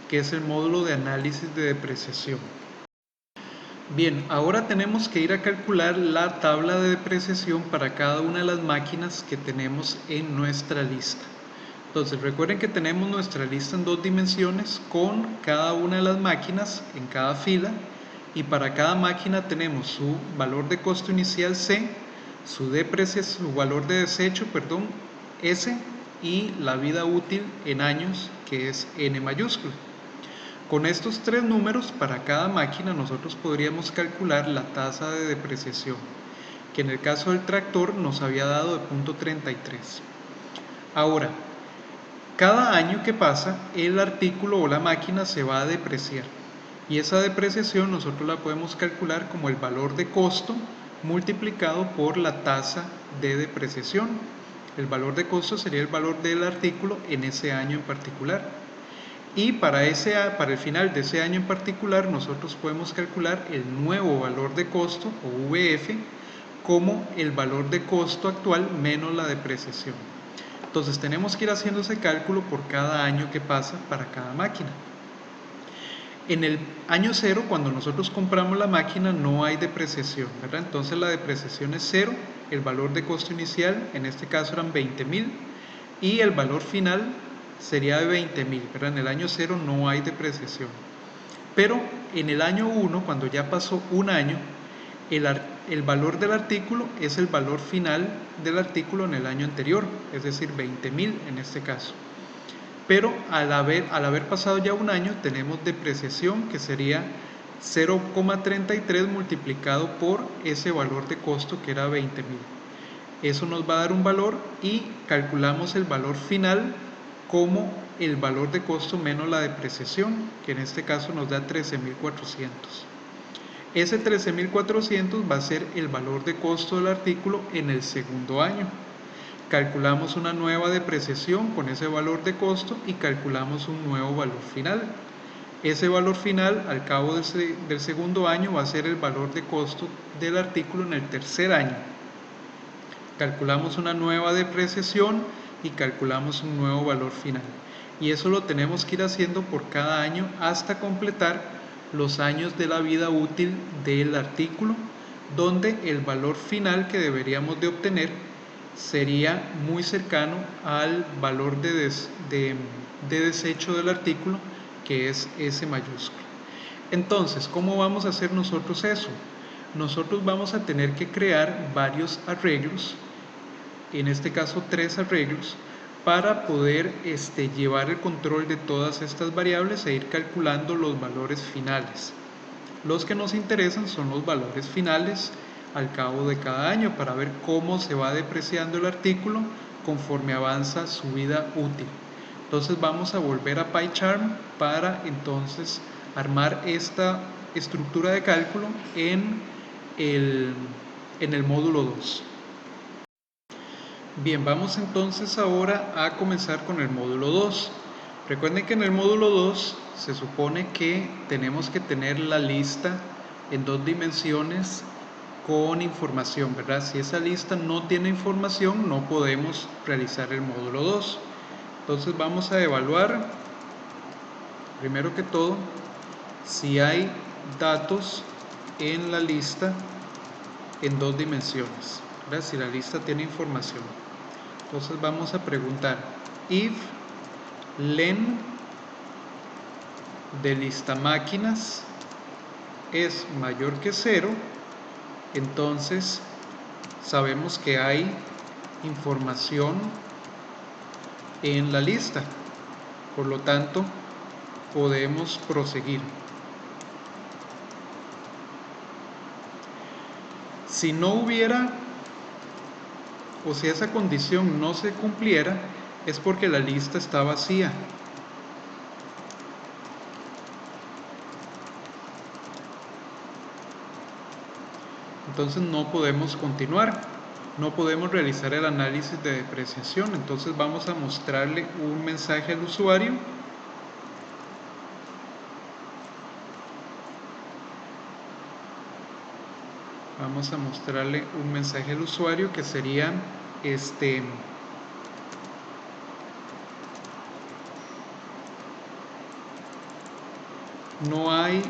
que es el módulo de análisis de depreciación. Bien, ahora tenemos que ir a calcular la tabla de depreciación para cada una de las máquinas que tenemos en nuestra lista. Entonces recuerden que tenemos nuestra lista en 2 dimensiones con cada una de las máquinas en cada fila, y para cada máquina tenemos su valor de costo inicial C, su valor de desecho, S, y la vida útil en años, que es N mayúscula. Con estos 3 números para cada máquina nosotros podríamos calcular la tasa de depreciación, que en el caso del tractor nos había dado de 0.33. Ahora, cada año que pasa el artículo o la máquina se va a depreciar, y esa depreciación nosotros la podemos calcular como el valor de costo multiplicado por la tasa de depreciación. El valor de costo sería el valor del artículo en ese año en particular. Y para el final de ese año en particular nosotros podemos calcular el nuevo valor de costo o VF como el valor de costo actual menos la depreciación. Entonces tenemos que ir haciendo ese cálculo por cada año que pasa para cada máquina. En el año 0, cuando nosotros compramos la máquina, no hay depreciación, ¿verdad? Entonces la depreciación es 0, el valor de costo inicial, en este caso eran 20.000, y el valor final sería de 20.000, ¿verdad? En el año 0 no hay depreciación. Pero en el año 1, cuando ya pasó un año, el valor del artículo es el valor final del artículo en el año anterior, es decir, 20.000 en este caso. Pero al haber pasado ya un año, tenemos depreciación, que sería 0,33 multiplicado por ese valor de costo, que era 20.000. Eso nos va a dar un valor y calculamos el valor final como el valor de costo menos la depreciación, que en este caso nos da 13.400. Ese 13.400 va a ser el valor de costo del artículo en el segundo año. Calculamos una nueva depreciación con ese valor de costo y calculamos un nuevo valor final. Ese valor final al cabo del segundo año va a ser el valor de costo del artículo en el tercer año. Calculamos una nueva depreciación y calculamos un nuevo valor final. Y eso lo tenemos que ir haciendo por cada año hasta completar los años de la vida útil del artículo, donde el valor final que deberíamos de obtener sería muy cercano al valor de desecho del artículo, que es S mayúscula. Entonces, ¿cómo vamos a hacer nosotros eso? Nosotros vamos a tener que crear varios arreglos, en este caso 3 arreglos, para poder llevar el control de todas estas variables e ir calculando los valores finales. Los que nos interesan son los valores finales al cabo de cada año, para ver cómo se va depreciando el artículo conforme avanza su vida útil. Entonces vamos a volver a PyCharm para entonces armar esta estructura de cálculo en el módulo 2. Bien, vamos entonces ahora a comenzar con el módulo 2. Recuerden que en el módulo 2 se supone que tenemos que tener la lista en 2 dimensiones con información, ¿verdad? Si esa lista no tiene información, no podemos realizar el módulo 2. Entonces vamos a evaluar, primero que todo, si hay datos en la lista en 2 dimensiones, ¿verdad? Si la lista tiene información. Entonces vamos a preguntar if len de lista máquinas es mayor que 0, entonces sabemos que hay información en la lista, por lo tanto podemos proseguir. Si no hubiera, o si esa condición no se cumpliera, es porque la lista está vacía. Entonces no podemos continuar, no podemos realizar el análisis de depreciación. Entonces vamos a mostrarle un mensaje al usuario. Vamos a mostrarle un mensaje al usuario que sería no hay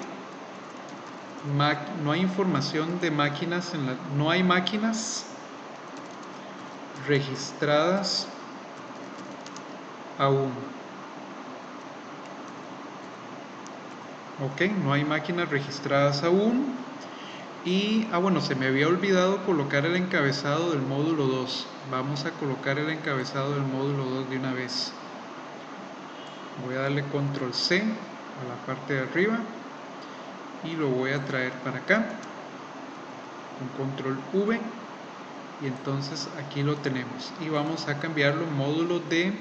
información de máquinas no hay máquinas registradas aún. Ok, no hay máquinas registradas aún. Y, bueno, se me había olvidado colocar el encabezado del módulo 2. Vamos a colocar el encabezado del módulo 2 de una vez. Voy a darle control C a la parte de arriba y lo voy a traer para acá con control V, y entonces aquí lo tenemos, y vamos a cambiarlo módulo de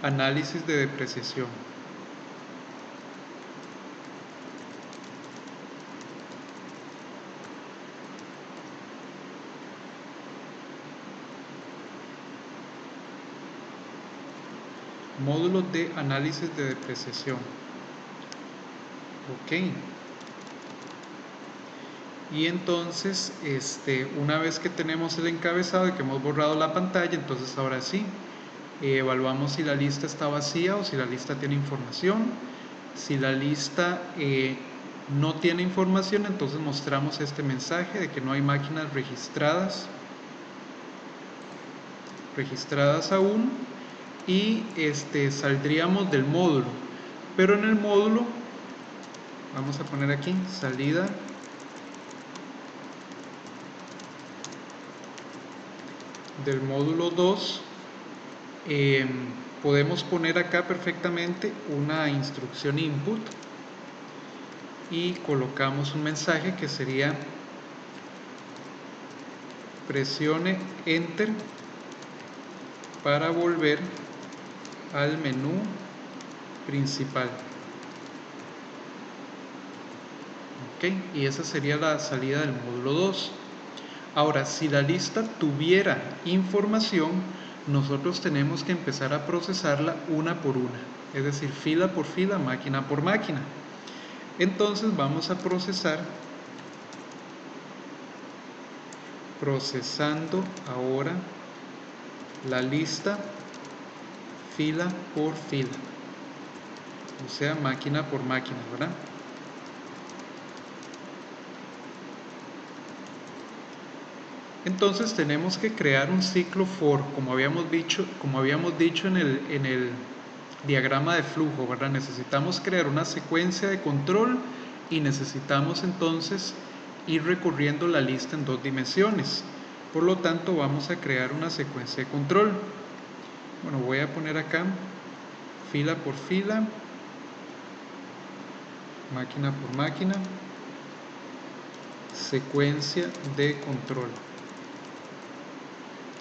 análisis de depreciación. Módulo de análisis de depreciación. Ok. Y entonces, una vez que tenemos el encabezado y que hemos borrado la pantalla, entonces ahora sí, evaluamos si la lista está vacía o si la lista tiene información. Si la lista no tiene información, entonces mostramos este mensaje de que no hay máquinas registradas aún, y saldríamos del módulo. Pero en el módulo Vamos a poner aquí salida del módulo 2. Podemos poner acá perfectamente una instrucción input y colocamos un mensaje que sería: presione enter para volver al menú principal. Ok, y esa sería la salida del módulo 2. Ahora, si la lista tuviera información, nosotros tenemos que empezar a procesarla una por una, es decir, fila por fila, máquina por máquina. Entonces vamos a procesar, procesando ahora la lista fila por fila, o sea, máquina por máquina, ¿verdad? Entonces tenemos que crear un ciclo for, como habíamos dicho en el diagrama de flujo, ¿verdad? Necesitamos crear una secuencia de control y necesitamos entonces ir recorriendo la lista en 2 dimensiones. Por lo tanto, vamos a crear una secuencia de control. Bueno, voy a poner acá fila por fila, máquina por máquina, secuencia de control.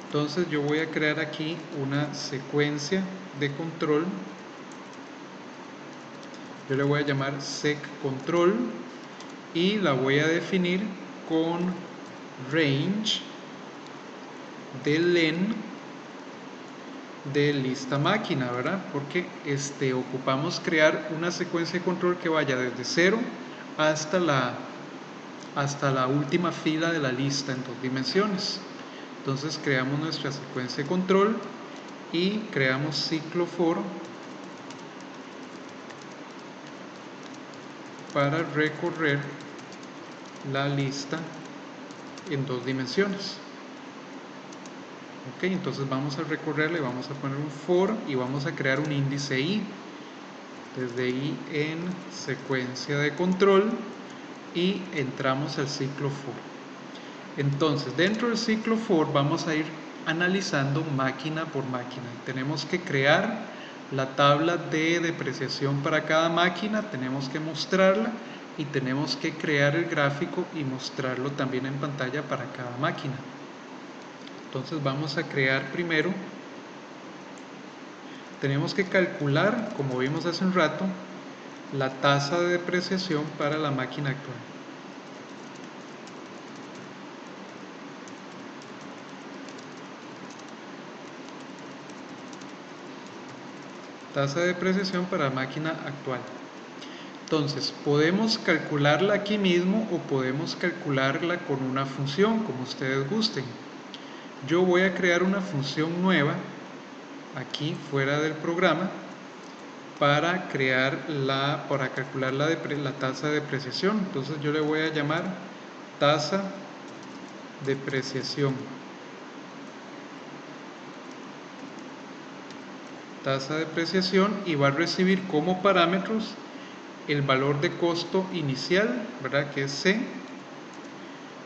Entonces yo voy a crear aquí una secuencia de control. Yo le voy a llamar secControl y la voy a definir con range de len de lista máquina, ¿verdad? Porque ocupamos crear una secuencia de control que vaya desde 0 hasta la última fila de la lista en 2 dimensiones. Entonces creamos nuestra secuencia de control y creamos ciclo for para recorrer la lista en 2 dimensiones. Ok, entonces vamos a recorrerle, vamos a poner un for y vamos a crear un índice i. Desde i en secuencia de control y entramos al ciclo for. Entonces dentro del ciclo for vamos a ir analizando máquina por máquina. Tenemos que crear la tabla de depreciación para cada máquina, tenemos que mostrarla y tenemos que crear el gráfico y mostrarlo también en pantalla para cada máquina. Entonces vamos a crear primero, tenemos que calcular, como vimos hace un rato, la tasa de depreciación para la máquina actual. Tasa de depreciación para la máquina actual. Entonces, podemos calcularla aquí mismo o podemos calcularla con una función, como ustedes gusten. Yo voy a crear una función nueva aquí fuera del programa para calcular la tasa de depreciación. Entonces yo le voy a llamar tasa depreciación. Tasa de depreciación, y va a recibir como parámetros el valor de costo inicial, ¿verdad? Que es C,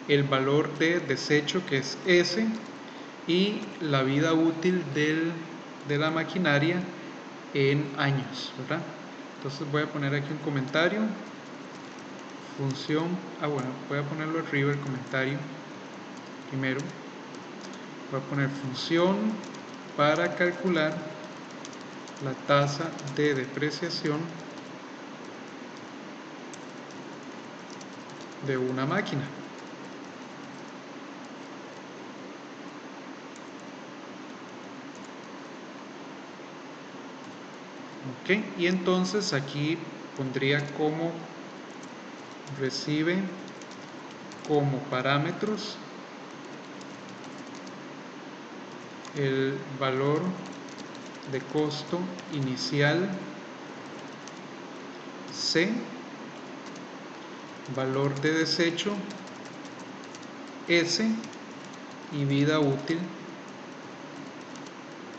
el valor de desecho, que es S, y la vida útil de la maquinaria en años, ¿verdad? Entonces voy a poner aquí un comentario, función, bueno, voy a ponerlo arriba el comentario primero. Voy a poner función para calcular la tasa de depreciación de una máquina. Ok, y entonces aquí pondría como recibe como parámetros el valor de costo inicial C, valor de desecho S y vida útil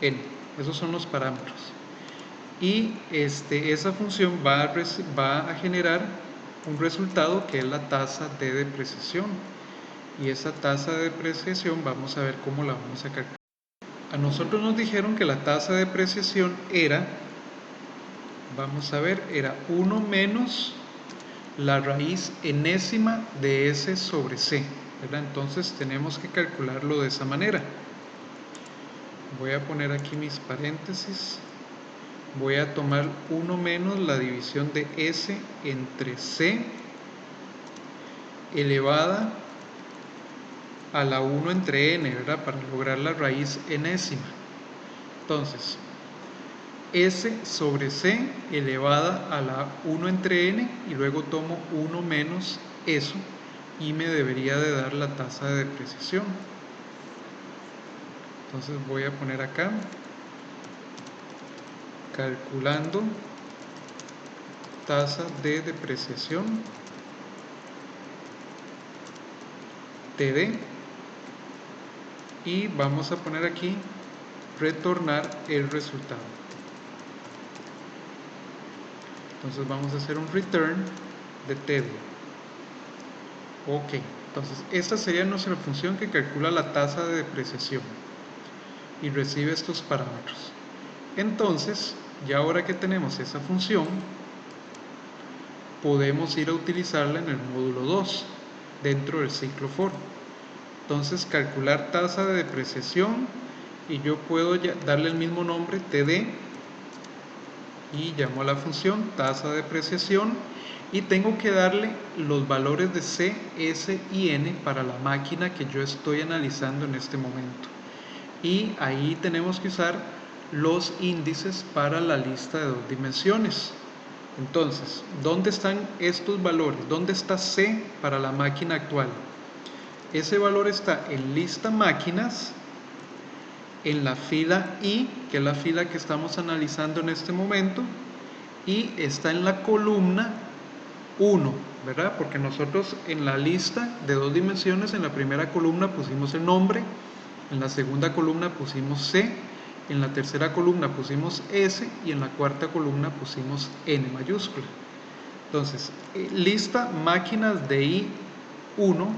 N. Esos son los parámetros. Y esa función va a generar un resultado que es la tasa de depreciación. Y esa tasa de depreciación vamos a ver cómo la vamos a calcular. A nosotros nos dijeron que la tasa de depreciación era, vamos a ver, era 1 menos la raíz enésima de S sobre C, ¿verdad? Entonces tenemos que calcularlo de esa manera. Voy a poner aquí mis paréntesis. Voy a tomar 1 menos la división de S entre C elevada a la 1 entre n, ¿verdad? Para lograr la raíz enésima. Entonces, S sobre C elevada a la 1 entre n y luego tomo 1 menos eso y me debería de dar la tasa de depreciación. Entonces voy a poner acá calculando tasa de depreciación TD y vamos a poner aquí retornar el resultado. Entonces vamos a hacer un return de TD. Ok, entonces esta sería nuestra función que calcula la tasa de depreciación y recibe estos parámetros. Entonces, ya ahora que tenemos esa función, podemos ir a utilizarla en el módulo 2 dentro del ciclo for. Entonces, calcular tasa de depreciación y yo puedo darle el mismo nombre, TD, y llamo a la función tasa de depreciación y tengo que darle los valores de C, S y N para la máquina que yo estoy analizando en este momento. Y ahí tenemos que usar los índices para la lista de 2 dimensiones. Entonces, ¿dónde están estos valores? ¿Dónde está C para la máquina actual? Ese valor está en lista máquinas, en la fila I, que es la fila que estamos analizando en este momento, y está en la columna 1, ¿verdad? Porque nosotros en la lista de 2 dimensiones, en la primera columna pusimos el nombre, en la segunda columna pusimos C, en la tercera columna pusimos S y en la cuarta columna pusimos N mayúscula. Entonces, lista máquinas de I1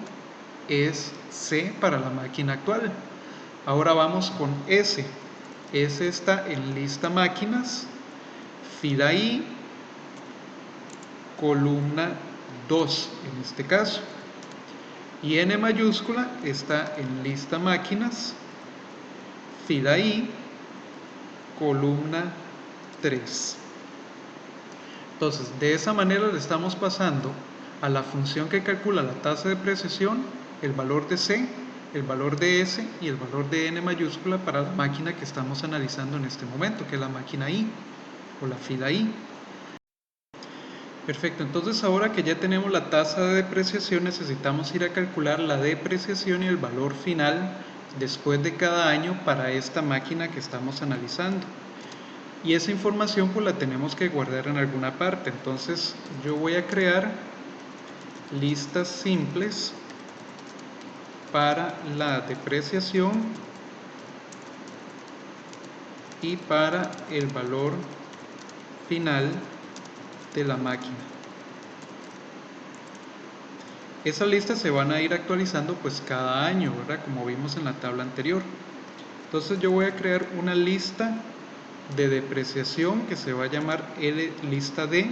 es C para la máquina actual. Ahora vamos con S. S está en lista máquinas, fila I, columna 2 en este caso. Y N mayúscula está en lista máquinas, fila I, columna 3. Entonces, de esa manera le estamos pasando a la función que calcula la tasa de depreciación el valor de C, el valor de S y el valor de N mayúscula para la máquina que estamos analizando en este momento, que es la máquina I o la fila I. Perfecto, entonces ahora que ya tenemos la tasa de depreciación, necesitamos ir a calcular la depreciación y el valor final después de cada año para esta máquina que estamos analizando. Y esa información pues la tenemos que guardar en alguna parte. Entonces yo voy a crear listas simples para la depreciación y para el valor final de la máquina. Esas listas se van a ir actualizando pues cada año, ¿verdad? Como vimos en la tabla anterior. Entonces yo voy a crear una lista de depreciación que se va a llamar lista D.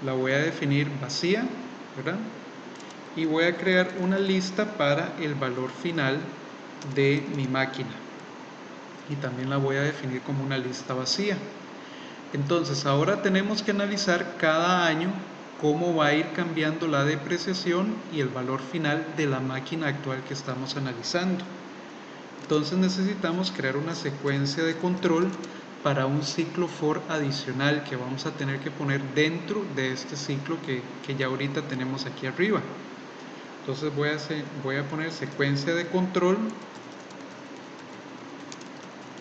La voy a definir vacía, ¿verdad? Y voy a crear una lista para el valor final de mi máquina. Y también la voy a definir como una lista vacía. Entonces ahora tenemos que analizar cada año cómo va a ir cambiando la depreciación y el valor final de la máquina actual que estamos analizando. Entonces necesitamos crear una secuencia de control para un ciclo for adicional que vamos a tener que poner dentro de este ciclo que ya ahorita tenemos aquí arriba. Entonces voy a poner secuencia de control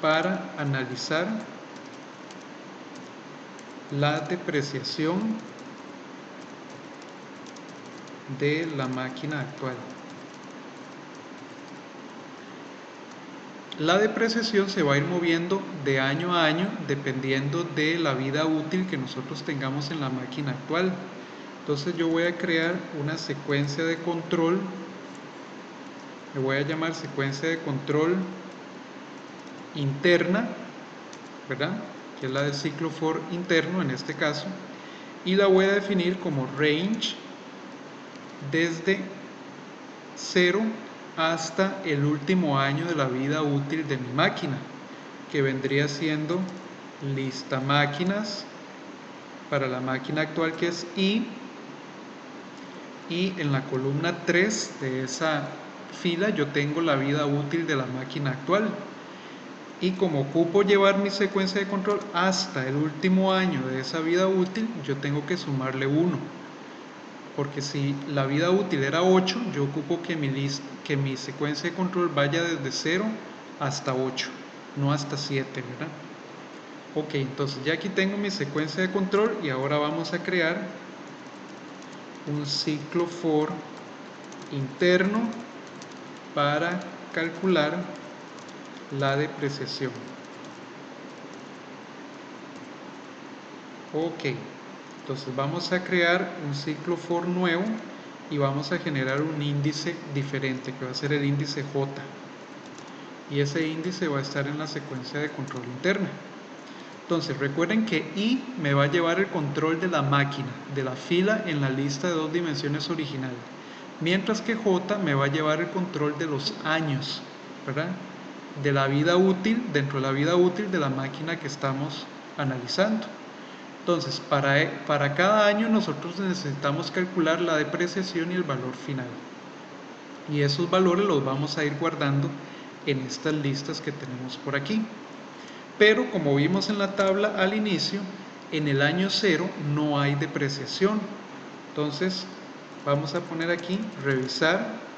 para analizar la depreciación de la máquina actual. La depreciación se va a ir moviendo de año a año dependiendo de la vida útil que nosotros tengamos en la máquina actual. Entonces yo voy a crear una secuencia de control, le voy a llamar secuencia de control interna, ¿verdad? Que es la del ciclo for interno en este caso, y la voy a definir como range desde 0 hasta el último año de la vida útil de mi máquina, que vendría siendo lista máquinas para la máquina actual, que es I, y en la columna 3 de esa fila yo tengo la vida útil de la máquina actual. Y como ocupo llevar mi secuencia de control hasta el último año de esa vida útil, yo tengo que sumarle 1. Porque si la vida útil era 8, yo ocupo que mi secuencia de control vaya desde 0 hasta 8, no hasta 7, ¿verdad? Ok, entonces ya aquí tengo mi secuencia de control y ahora vamos a crear un ciclo for interno para calcular la depreciación. Ok, entonces vamos a crear un ciclo for nuevo y vamos a generar un índice diferente que va a ser el índice J, y ese índice va a estar en la secuencia de control interna. Entonces recuerden que I me va a llevar el control de la máquina, de la fila en la lista de 2 dimensiones original, mientras que J me va a llevar el control de los años, ¿verdad? De la vida útil, dentro de la vida útil de la máquina que estamos analizando. Entonces, para cada año nosotros necesitamos calcular la depreciación y el valor final. Y esos valores los vamos a ir guardando en estas listas que tenemos por aquí. Pero como vimos en la tabla al inicio, en el año 0 no hay depreciación. Entonces, vamos a poner aquí revisar,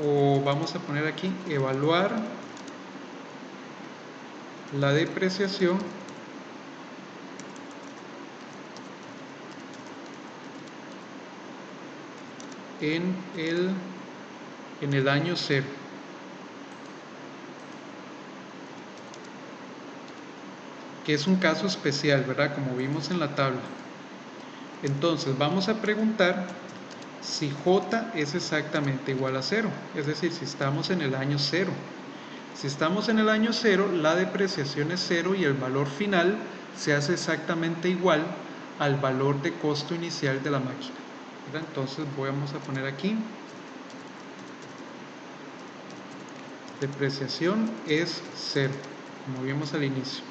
o vamos a poner aquí evaluar la depreciación en el año 0. Que es un caso especial, ¿verdad? Como vimos en la tabla. Entonces vamos a preguntar si J es exactamente igual a 0, es decir, si estamos en el año 0. Si estamos en el año 0, la depreciación es 0 y el valor final se hace exactamente igual al valor de costo inicial de la máquina, ¿verdad? Entonces vamos a poner aquí depreciación es 0, como vimos al inicio.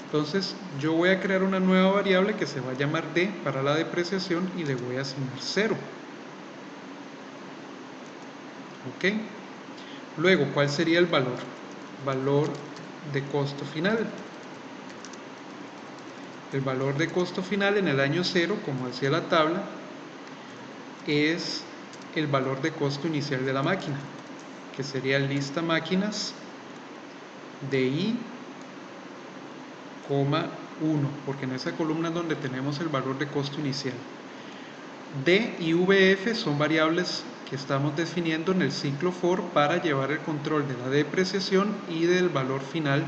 Entonces yo voy a crear una nueva variable que se va a llamar D para la depreciación y le voy a asignar 0. Ok. Luego, ¿cuál sería el valor? Valor de costo final. El valor de costo final en el año 0, como decía la tabla, es el valor de costo inicial de la máquina, que sería lista máquinas de I, 1, porque en esa columna es donde tenemos el valor de costo inicial. D y VF son variables que estamos definiendo en el ciclo for para llevar el control de la depreciación y del valor final,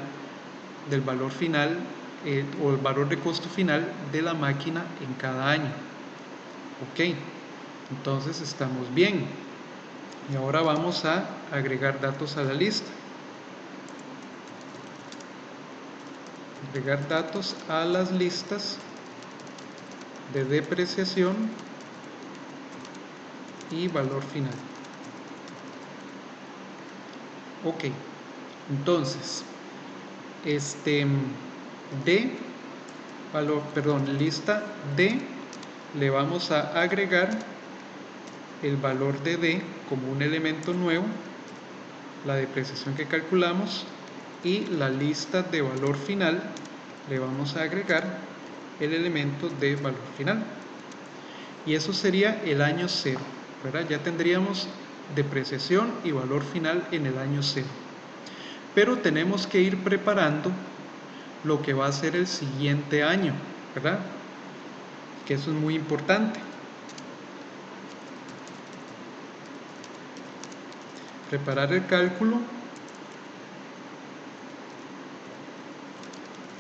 o el valor de costo final de la máquina en cada año. Ok, entonces estamos bien. Y ahora vamos a agregar datos a la lista. Agregar datos a las listas de depreciación y valor final. Ok, entonces lista D, le vamos a agregar el valor de D como un elemento nuevo, la depreciación que calculamos, y la lista de valor final le vamos a agregar el elemento de valor final, y eso sería el año 0, ¿verdad? Ya tendríamos depreciación y valor final en el año 0, pero tenemos que ir preparando lo que va a ser el siguiente año, ¿verdad? Que eso es muy importante. Preparar el cálculo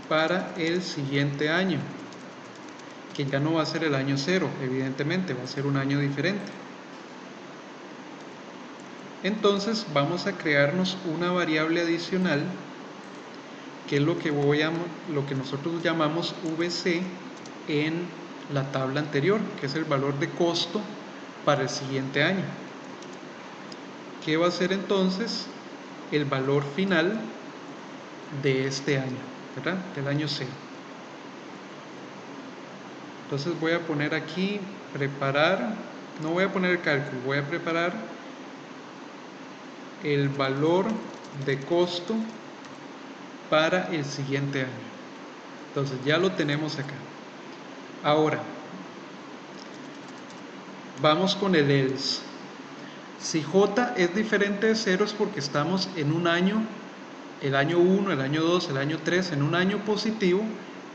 para el siguiente año. que ya no va a ser el año 0, evidentemente, va a ser un año diferente. Entonces vamos a crearnos una variable adicional, que es lo que nosotros llamamos VC en la tabla anterior, que es el valor de costo para el siguiente año. ¿Qué va a ser entonces el valor final de este año, ¿verdad? Del año 0. Entonces voy a poner aquí preparar, no voy a poner el cálculo, voy a preparar el valor de costo para el siguiente año. Entonces ya lo tenemos acá. Ahora vamos con el else. Si J es diferente de 0 es porque estamos en un año, el año 1, el año 2, el año 3, en un año positivo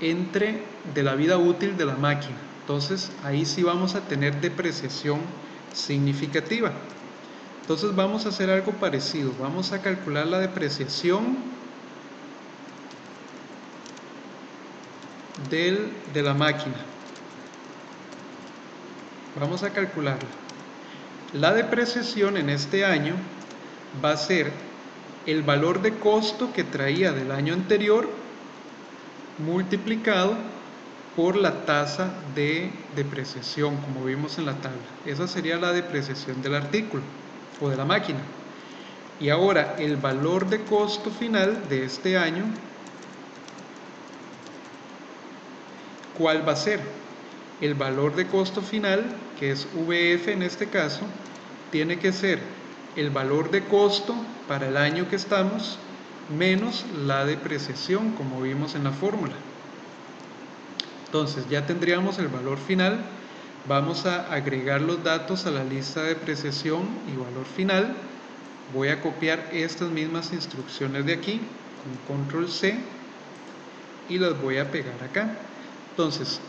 de la vida útil de la máquina. Entonces ahí sí vamos a tener depreciación significativa. Entonces vamos a hacer algo parecido. Vamos a calcular la depreciación de la máquina. Vamos a calcularla. La depreciación en este año va a ser el valor de costo que traía del año anterior multiplicado por la tasa de depreciación, como vimos en la tabla. Esa sería la depreciación del artículo o de la máquina. Y ahora el valor de costo final de este año, ¿cuál va a ser? El valor de costo final, que es VF en este caso, tiene que ser el valor de costo para el año que estamos menos la depreciación, como vimos en la fórmula. Entonces ya tendríamos el valor final. Vamos a agregar los datos a la lista de depreciación y valor final. Voy a copiar estas mismas instrucciones de aquí con control C y las voy a pegar acá. Entonces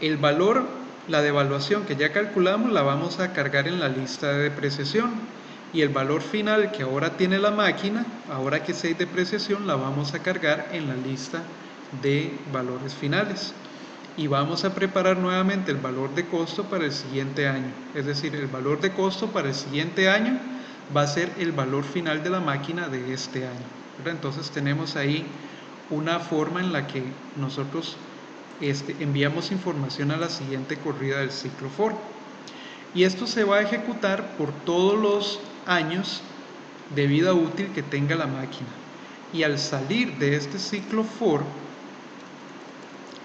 el valor, la devaluación que ya calculamos, la vamos a cargar en la lista de depreciación, y el valor final que ahora tiene la máquina, ahora que hay depreciación, la vamos a cargar en la lista de valores finales. Y vamos a preparar nuevamente el valor de costo para el siguiente año. Es decir, el valor de costo para el siguiente año va a ser el valor final de la máquina de este año, ¿verdad? Entonces tenemos ahí una forma en la que nosotros enviamos información a la siguiente corrida del ciclo for. Y esto se va a ejecutar por todos los años de vida útil que tenga la máquina. Y al salir de este ciclo for,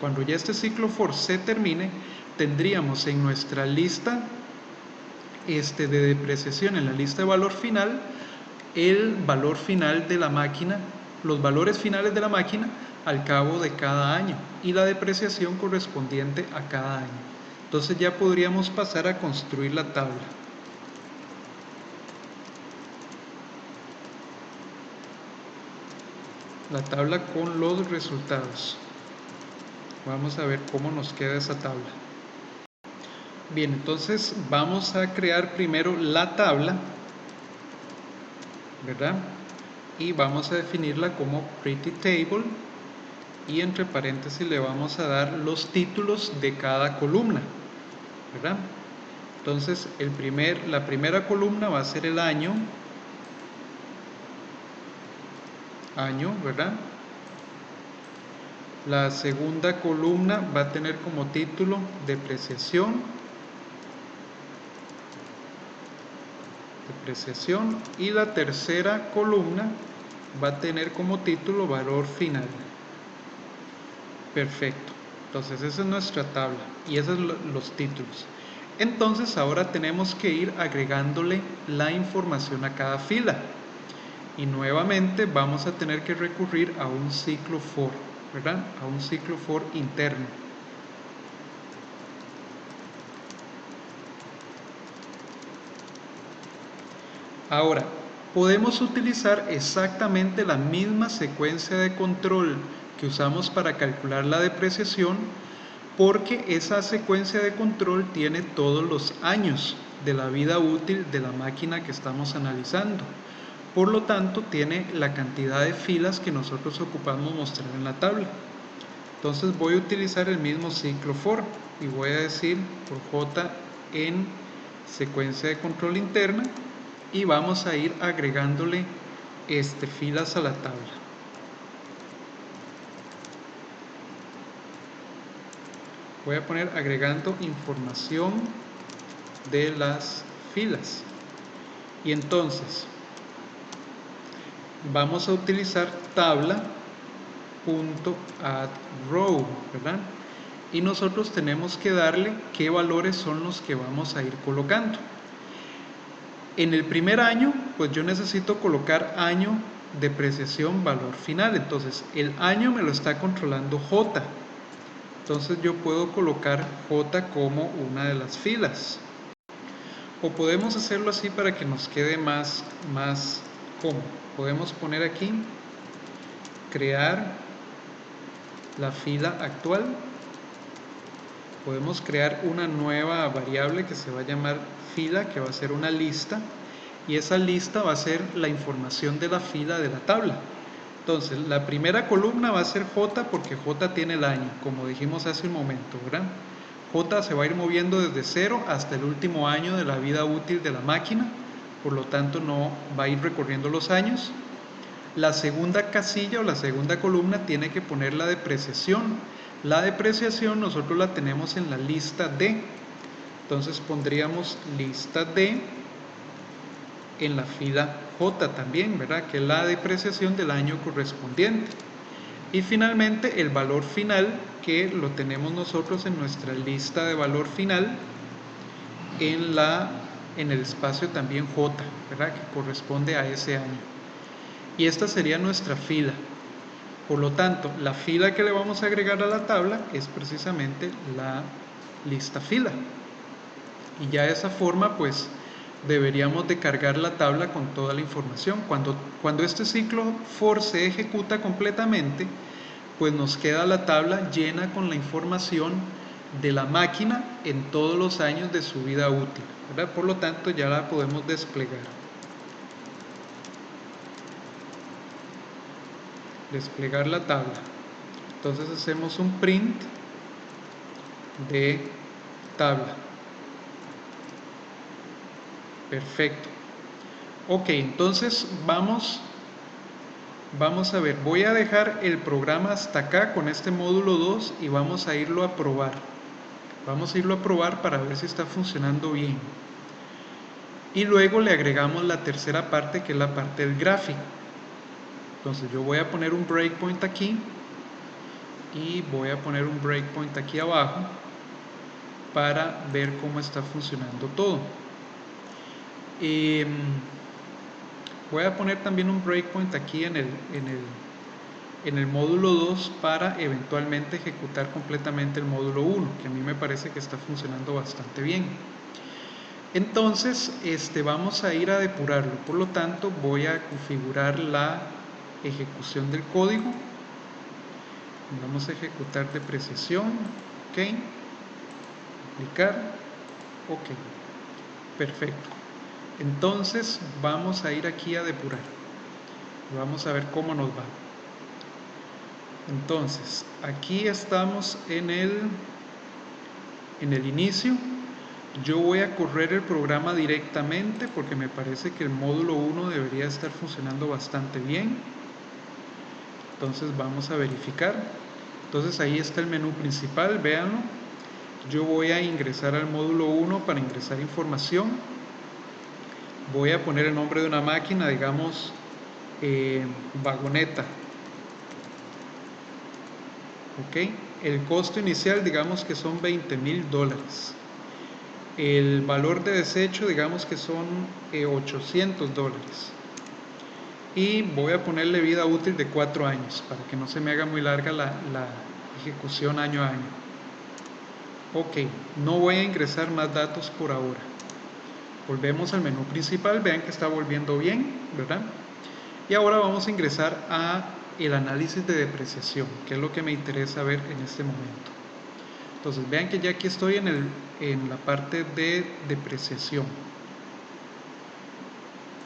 cuando ya este ciclo for se termine, tendríamos en nuestra lista de depreciación, en la lista de valor final, el valor final de la máquina, los valores finales de la máquina al cabo de cada año y la depreciación correspondiente a cada año. Entonces ya podríamos pasar a construir la tabla. La tabla con los resultados. Vamos a ver cómo nos queda esa tabla. Bien, entonces vamos a crear primero la tabla, ¿verdad? Y vamos a definirla como pretty table, y entre paréntesis le vamos a dar los títulos de cada columna, ¿verdad? Entonces la primera columna va a ser el año, ¿verdad? La segunda columna va a tener como título depreciación, y la tercera columna va a tener como título valor final. Perfecto. Entonces esa es nuestra tabla y esos son los títulos. Entonces ahora tenemos que ir agregándole la información a cada fila, y nuevamente vamos a tener que recurrir a un ciclo for, ¿verdad? A un ciclo for interno. Ahora podemos utilizar exactamente la misma secuencia de control que usamos para calcular la depreciación, porque esa secuencia de control tiene todos los años de la vida útil de la máquina que estamos analizando. Por lo tanto, tiene la cantidad de filas que nosotros ocupamos mostrar en la tabla. Entonces voy a utilizar el mismo ciclo for. y voy a decir por J en secuencia de control interna y vamos a ir agregándole filas a la tabla. Voy a poner agregando información de las filas y entonces vamos a utilizar tabla.addRow, ¿verdad? Y nosotros tenemos que darle qué valores son los que vamos a ir colocando. En el primer año, pues yo necesito colocar año, depreciación, valor final. Entonces el año me lo está controlando J. Entonces yo puedo colocar J como una de las filas. O podemos hacerlo así para que nos quede más cómodo. Podemos poner aquí, crear la fila actual. Podemos crear una nueva variable que se va a llamar fila, que va a ser una lista. Y esa lista va a ser la información de la fila de la tabla. Entonces, la primera columna va a ser J porque J tiene el año, como dijimos hace un momento, ¿verdad? J se va a ir moviendo desde 0 hasta el último año de la vida útil de la máquina, por lo tanto no va a ir recorriendo los años. La segunda casilla o la segunda columna tiene que poner la depreciación. La depreciación nosotros la tenemos en la lista D, entonces pondríamos lista D en la fila J también, ¿verdad? Que es la depreciación del año correspondiente. Y finalmente el valor final, que lo tenemos nosotros en nuestra lista de valor final en el espacio también J, ¿verdad? Que corresponde a ese año. Y esta sería nuestra fila. Por lo tanto, la fila que le vamos a agregar a la tabla es precisamente la lista fila. Y ya de esa forma, pues, deberíamos de cargar la tabla con toda la información. Cuando este ciclo for se ejecuta completamente, pues nos queda la tabla llena con la información de la máquina en todos los años de su vida útil, ¿verdad? Por lo tanto, ya la podemos desplegar. Desplegar la tabla. Entonces hacemos un print de tabla. Perfecto. Ok, entonces vamos a ver, voy a dejar el programa hasta acá con este módulo 2 y vamos a irlo a probar. Vamos a irlo a probar para ver si está funcionando bien. Y luego le agregamos la tercera parte, que es la parte del gráfico. Entonces yo voy a poner un breakpoint aquí y voy a poner un breakpoint aquí abajo para ver cómo está funcionando todo. Voy a poner también un breakpoint aquí en el módulo 2 para eventualmente ejecutar completamente el módulo 1, que a mí me parece que está funcionando bastante bien. Entonces vamos a ir a depurarlo, por lo tanto voy a configurar la ejecución del código. Vamos a ejecutar depreciación, ok, aplicar, ok, perfecto. Entonces vamos a ir aquí a depurar, vamos a ver cómo nos va. Entonces aquí estamos en el inicio. Yo voy a correr el programa directamente porque me parece que el módulo 1 debería estar funcionando bastante bien. Entonces vamos a verificar. Entonces ahí está el menú principal, véanlo. Yo voy a ingresar al módulo 1 para ingresar información. Voy a poner el nombre de una máquina, digamos vagoneta. Ok, el costo inicial digamos que son $20,000. El valor de desecho digamos que son $800. Y voy a ponerle vida útil de 4 años para que no se me haga muy larga la ejecución año a año. Ok, no voy a ingresar más datos por ahora. Volvemos al menú principal, vean que está volviendo bien, ¿verdad? Y ahora vamos a ingresar a el análisis de depreciación, que es lo que me interesa ver en este momento. Entonces vean que ya aquí estoy en la parte de depreciación.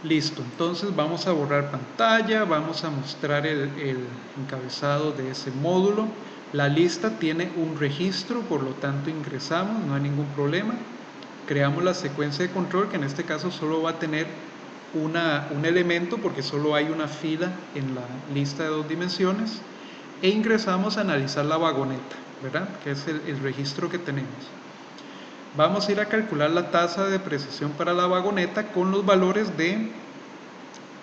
Listo, entonces vamos a borrar pantalla, vamos a mostrar el encabezado de ese módulo. La lista tiene un registro, por lo tanto ingresamos, no hay ningún problema. Creamos la secuencia de control, que en este caso solo va a tener un elemento porque solo hay una fila en la lista de 2 dimensiones. E ingresamos a analizar la vagoneta, ¿verdad? Que es el registro que tenemos. Vamos a ir a calcular la tasa de depreciación para la vagoneta con los valores de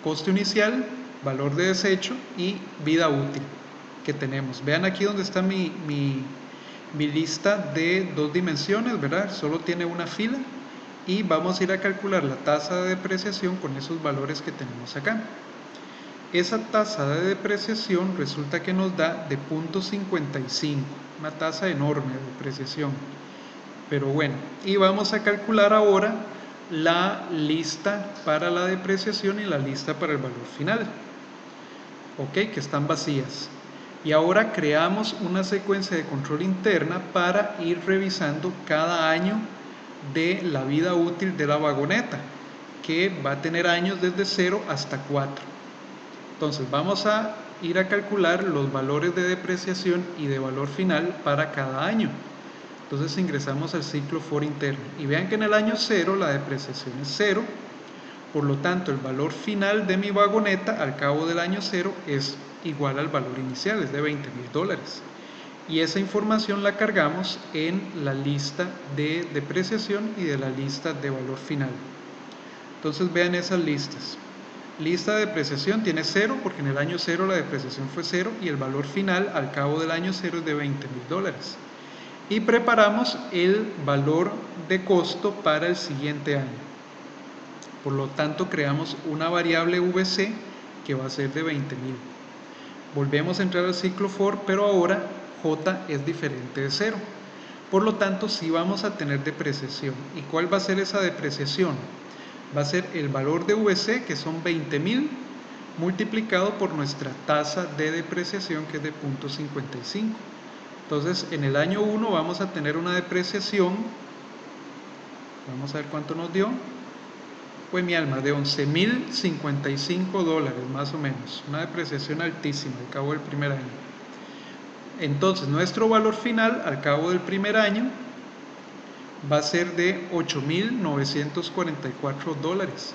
costo inicial, valor de desecho y vida útil que tenemos. Vean aquí donde está mi lista de 2 dimensiones, ¿verdad? Solo tiene una fila y vamos a ir a calcular la tasa de depreciación con esos valores que tenemos acá. Esa tasa de depreciación resulta que nos da de 0.55, una tasa enorme de depreciación. Pero bueno, y vamos a calcular ahora la lista para la depreciación y la lista para el valor final, ok, que están vacías. Y ahora creamos una secuencia de control interna para ir revisando cada año de la vida útil de la vagoneta, que va a tener años desde 0 hasta 4. Entonces vamos a ir a calcular los valores de depreciación y de valor final para cada año. Entonces ingresamos al ciclo for interno y vean que en el año 0 la depreciación es 0, por lo tanto el valor final de mi vagoneta al cabo del año 0 es igual al valor inicial, es de $20,000. Y esa información la cargamos en la lista de depreciación y de la lista de valor final. Entonces vean esas listas. Lista de depreciación tiene 0 porque en el año 0 la depreciación fue 0 y el valor final al cabo del año 0 es de $20,000. Y preparamos el valor de costo para el siguiente año. Por lo tanto, creamos una variable VC que va a ser de 20,000. Volvemos a entrar al ciclo for, pero ahora J es diferente de 0. Por lo tanto, sí vamos a tener depreciación. ¿Y cuál va a ser esa depreciación? Va a ser el valor de VC, que son 20,000, multiplicado por nuestra tasa de depreciación, que es de 0.55. Entonces, en el año 1 vamos a tener una depreciación, vamos a ver cuánto nos dio, pues mi alma, de $11,055 más o menos, una depreciación altísima al cabo del primer año. Entonces, nuestro valor final al cabo del primer año va a ser de $8,944,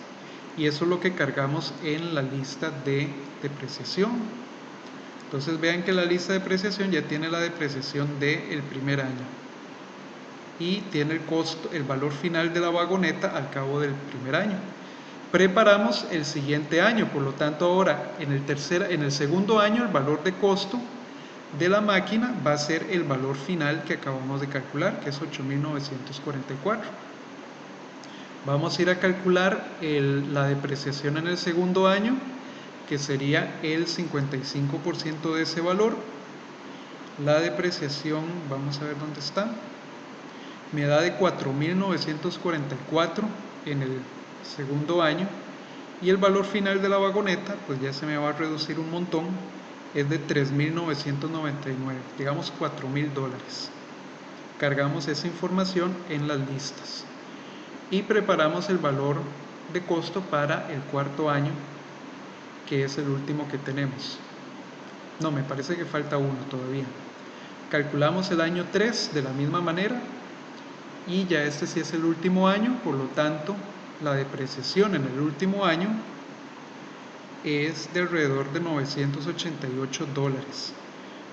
y eso es lo que cargamos en la lista de depreciación. Entonces vean que la lista de depreciación ya tiene la depreciación del primer año y tiene el costo, el valor final de la vagoneta al cabo del primer año. Preparamos el siguiente año, por lo tanto ahora en el segundo año el valor de costo de la máquina va a ser el valor final que acabamos de calcular, que es 8,944. Vamos a ir a calcular la depreciación en el segundo año, que sería el 55% de ese valor. La depreciación, vamos a ver dónde está, me da de 4,944 en el segundo año, y el valor final de la vagoneta, pues ya se me va a reducir un montón, es de 3,999, digamos $4,000. Cargamos esa información en las listas y preparamos el valor de costo para el cuarto año, que es el último que tenemos. No, me parece que falta uno todavía. Calculamos el año 3 de la misma manera y ya este sí es el último año, por lo tanto la depreciación en el último año es de alrededor de $988.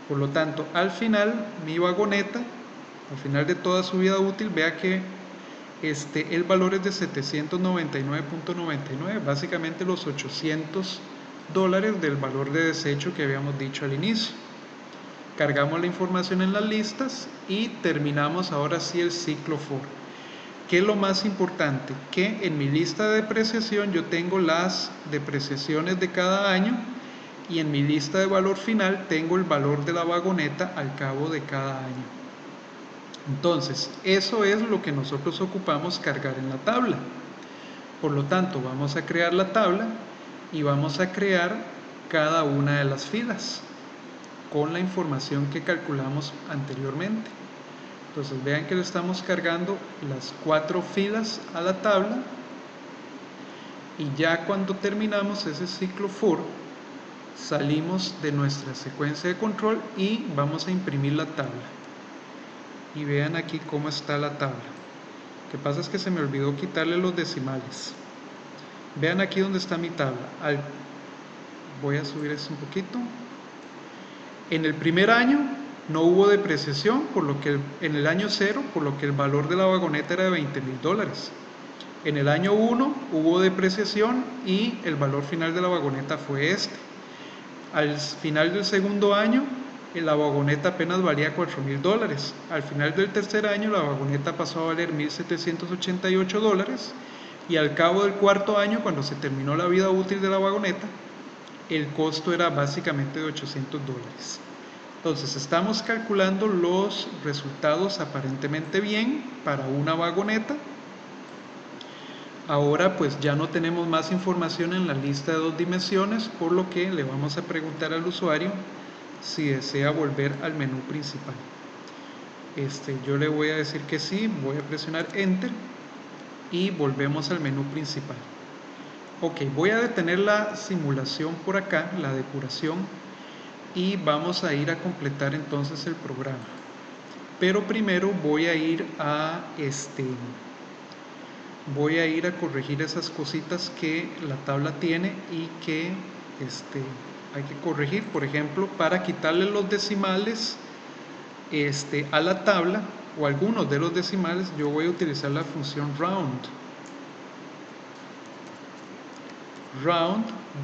Por lo tanto, al final mi vagoneta, al final de toda su vida útil, vea que el valor es de 799.99, básicamente los $800 del valor de desecho que habíamos dicho al inicio. Cargamos la información en las listas y terminamos ahora sí el ciclo for. ¿Qué es lo más importante? Que en mi lista de depreciación yo tengo las depreciaciones de cada año y en mi lista de valor final tengo el valor de la vagoneta al cabo de cada año. Entonces, eso es lo que nosotros ocupamos cargar en la tabla. Por lo tanto, vamos a crear la tabla y vamos a crear cada una de las filas con la información que calculamos anteriormente. Entonces vean que le estamos cargando las 4 filas a la tabla, y ya cuando terminamos ese ciclo for salimos de nuestra secuencia de control y vamos a imprimir la tabla. Y vean aquí cómo está la tabla. Lo que pasa es que se me olvidó quitarle los decimales. Vean aquí donde está mi tabla. Voy a subir esto un poquito. En el primer año no hubo depreciación, por lo que en el año 0, por lo que el valor de la vagoneta era de $20,000. En el año 1 hubo depreciación y el valor final de la vagoneta fue este. Al final del segundo año, la vagoneta apenas valía $4,000. Al final del tercer año, la vagoneta pasó a valer $1,788. Y al cabo del cuarto año, cuando se terminó la vida útil de la vagoneta, el costo era básicamente de $800. Entonces estamos calculando los resultados aparentemente bien para una vagoneta. Ahora pues ya no tenemos más información en la lista de 2 dimensiones, por lo que le vamos a preguntar al usuario si desea volver al menú principal. Yo le voy a decir que sí, voy a presionar Enter y volvemos al menú principal. Ok, voy a detener la simulación por acá, la depuración, y vamos a ir a completar entonces el programa. Pero primero voy a ir a corregir esas cositas que la tabla tiene y que hay que corregir. Por ejemplo, para quitarle los decimales a la tabla o algunos de los decimales, yo voy a utilizar la función round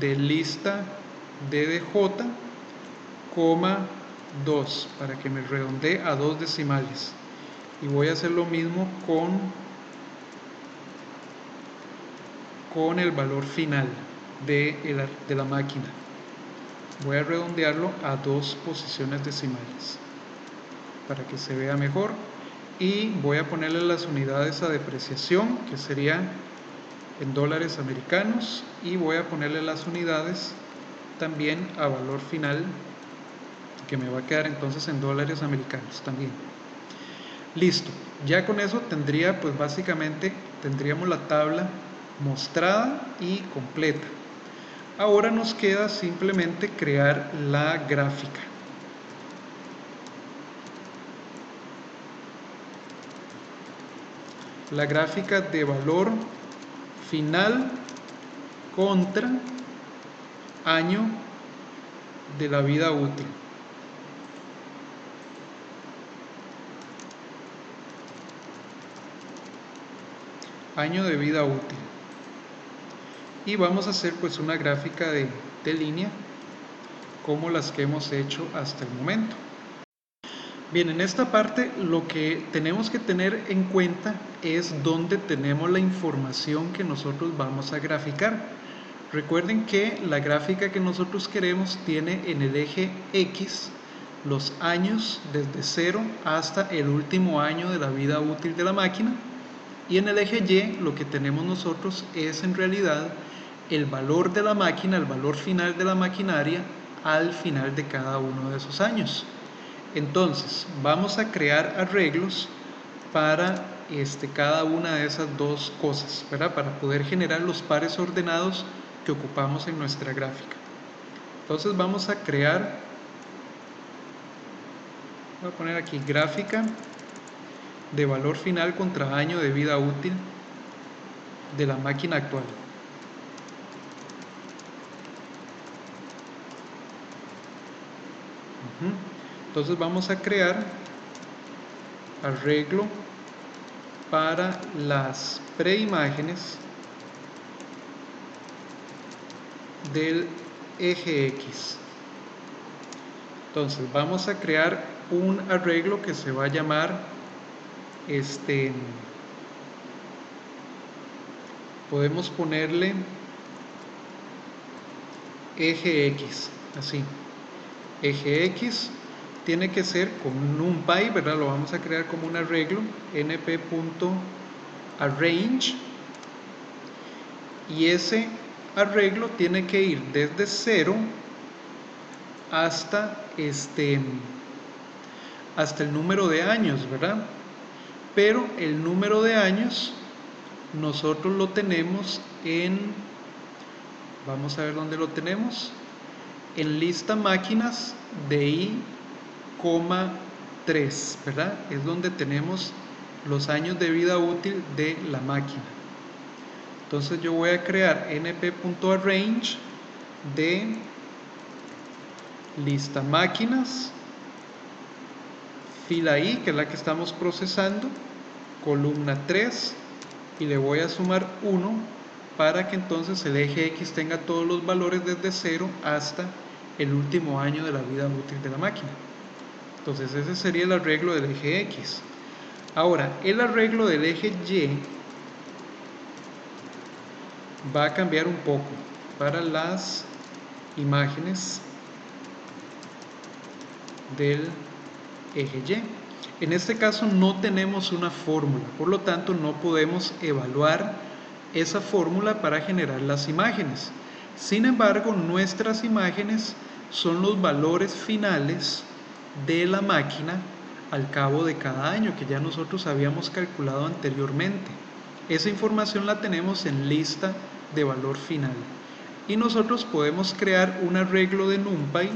de lista DDJ, 2 para que me redondee a 2 decimales. Y voy a hacer lo mismo con el valor final de la máquina. Voy a redondearlo a 2 posiciones decimales para que se vea mejor. Y voy a ponerle las unidades a depreciación, que sería en dólares americanos, y voy a ponerle las unidades también a valor final, que me va a quedar entonces en dólares americanos también. Listo, ya con eso tendríamos la tabla mostrada y completa. Ahora nos queda simplemente crear la gráfica. La gráfica de valor final contra año de la vida útil. Año de vida útil. Y vamos a hacer pues una gráfica de línea como las que hemos hecho hasta el momento. Bien, en esta parte lo que tenemos que tener en cuenta es dónde tenemos la información que nosotros vamos a graficar. Recuerden que la gráfica que nosotros queremos tiene en el eje X los años desde 0 hasta el último año de la vida útil de la máquina, y en el eje Y lo que tenemos nosotros es en realidad el valor de la máquina, el valor final de la maquinaria al final de cada uno de esos años. Entonces vamos a crear arreglos para cada una de esas dos cosas, ¿verdad? Para poder generar los pares ordenados que ocupamos en nuestra gráfica. Entonces vamos a crear, voy a poner aquí gráfica de valor final contra año de vida útil de la máquina actual. Entonces vamos a crear arreglo para las preimágenes del eje X. Entonces vamos a crear un arreglo que se va a llamar podemos ponerle eje X, así. Eje X tiene que ser con un NumPy, ¿verdad? Lo vamos a crear como un arreglo, np.arrange, y ese arreglo tiene que ir desde 0 hasta el número de años, ¿verdad? Pero el número de años nosotros lo tenemos vamos a ver dónde lo tenemos, en lista máquinas de I, 3, ¿verdad? Es donde tenemos los años de vida útil de la máquina. Entonces yo voy a crear np.arrange de lista máquinas, fila I, que es la que estamos procesando, columna 3, y le voy a sumar 1 para que entonces el eje X tenga todos los valores desde 0 hasta el último año de la vida útil de la máquina. Entonces ese sería el arreglo del eje X. Ahora, el arreglo del eje Y va a cambiar un poco para las imágenes del eje Y. En este caso no tenemos una fórmula, por lo tanto no podemos evaluar esa fórmula para generar las imágenes. Sin embargo, nuestras imágenes son los valores finales de la máquina al cabo de cada año, que ya nosotros habíamos calculado anteriormente. Esa información la tenemos en lista de valor final. Y nosotros podemos crear un arreglo de NumPy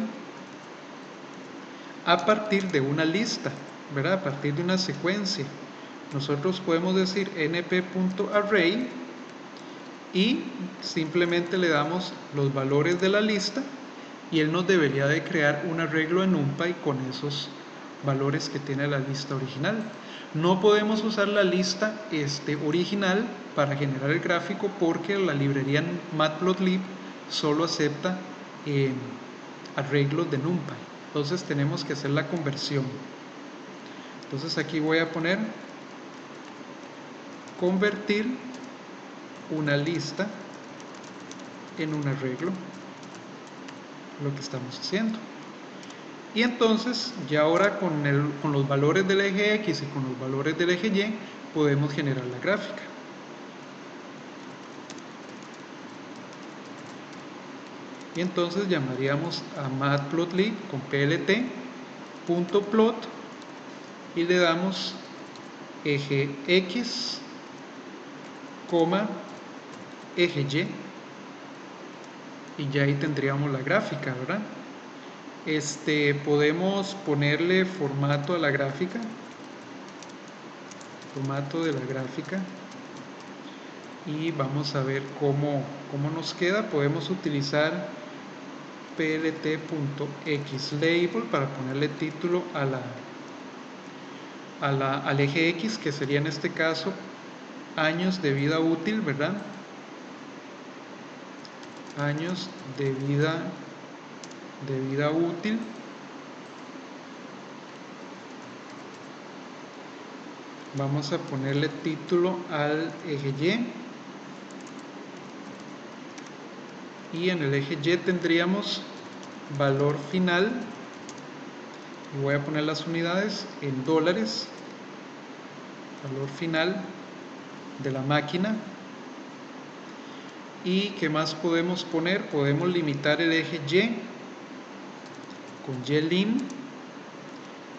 a partir de una lista, ¿verdad? A partir de una secuencia. Nosotros podemos decir np.array y simplemente le damos los valores de la lista y él nos debería de crear un arreglo en NumPy con esos valores que tiene la lista original. No podemos usar la lista original para generar el gráfico porque la librería Matplotlib solo acepta arreglos de NumPy. Entonces tenemos que hacer la conversión. Entonces aquí voy a poner convertir una lista en un arreglo, lo que estamos haciendo. Y entonces ya ahora con los valores del eje X y con los valores del eje Y podemos generar la gráfica. Y entonces llamaríamos a matplotlib con plt.plot y le damos eje X, eje Y ya ahí tendríamos la gráfica, ¿verdad? Podemos ponerle formato a la gráfica, formato de la gráfica, y vamos a ver cómo nos queda. Podemos utilizar plt.xlabel para ponerle título al eje X, que sería en este caso años de vida útil, ¿verdad? Años de vida útil. Vamos a ponerle título al eje y en el eje Y tendríamos valor final, y voy a poner las unidades en dólares, valor final de la máquina. ¿Y qué más podemos poner? Podemos limitar el eje Y con YLIM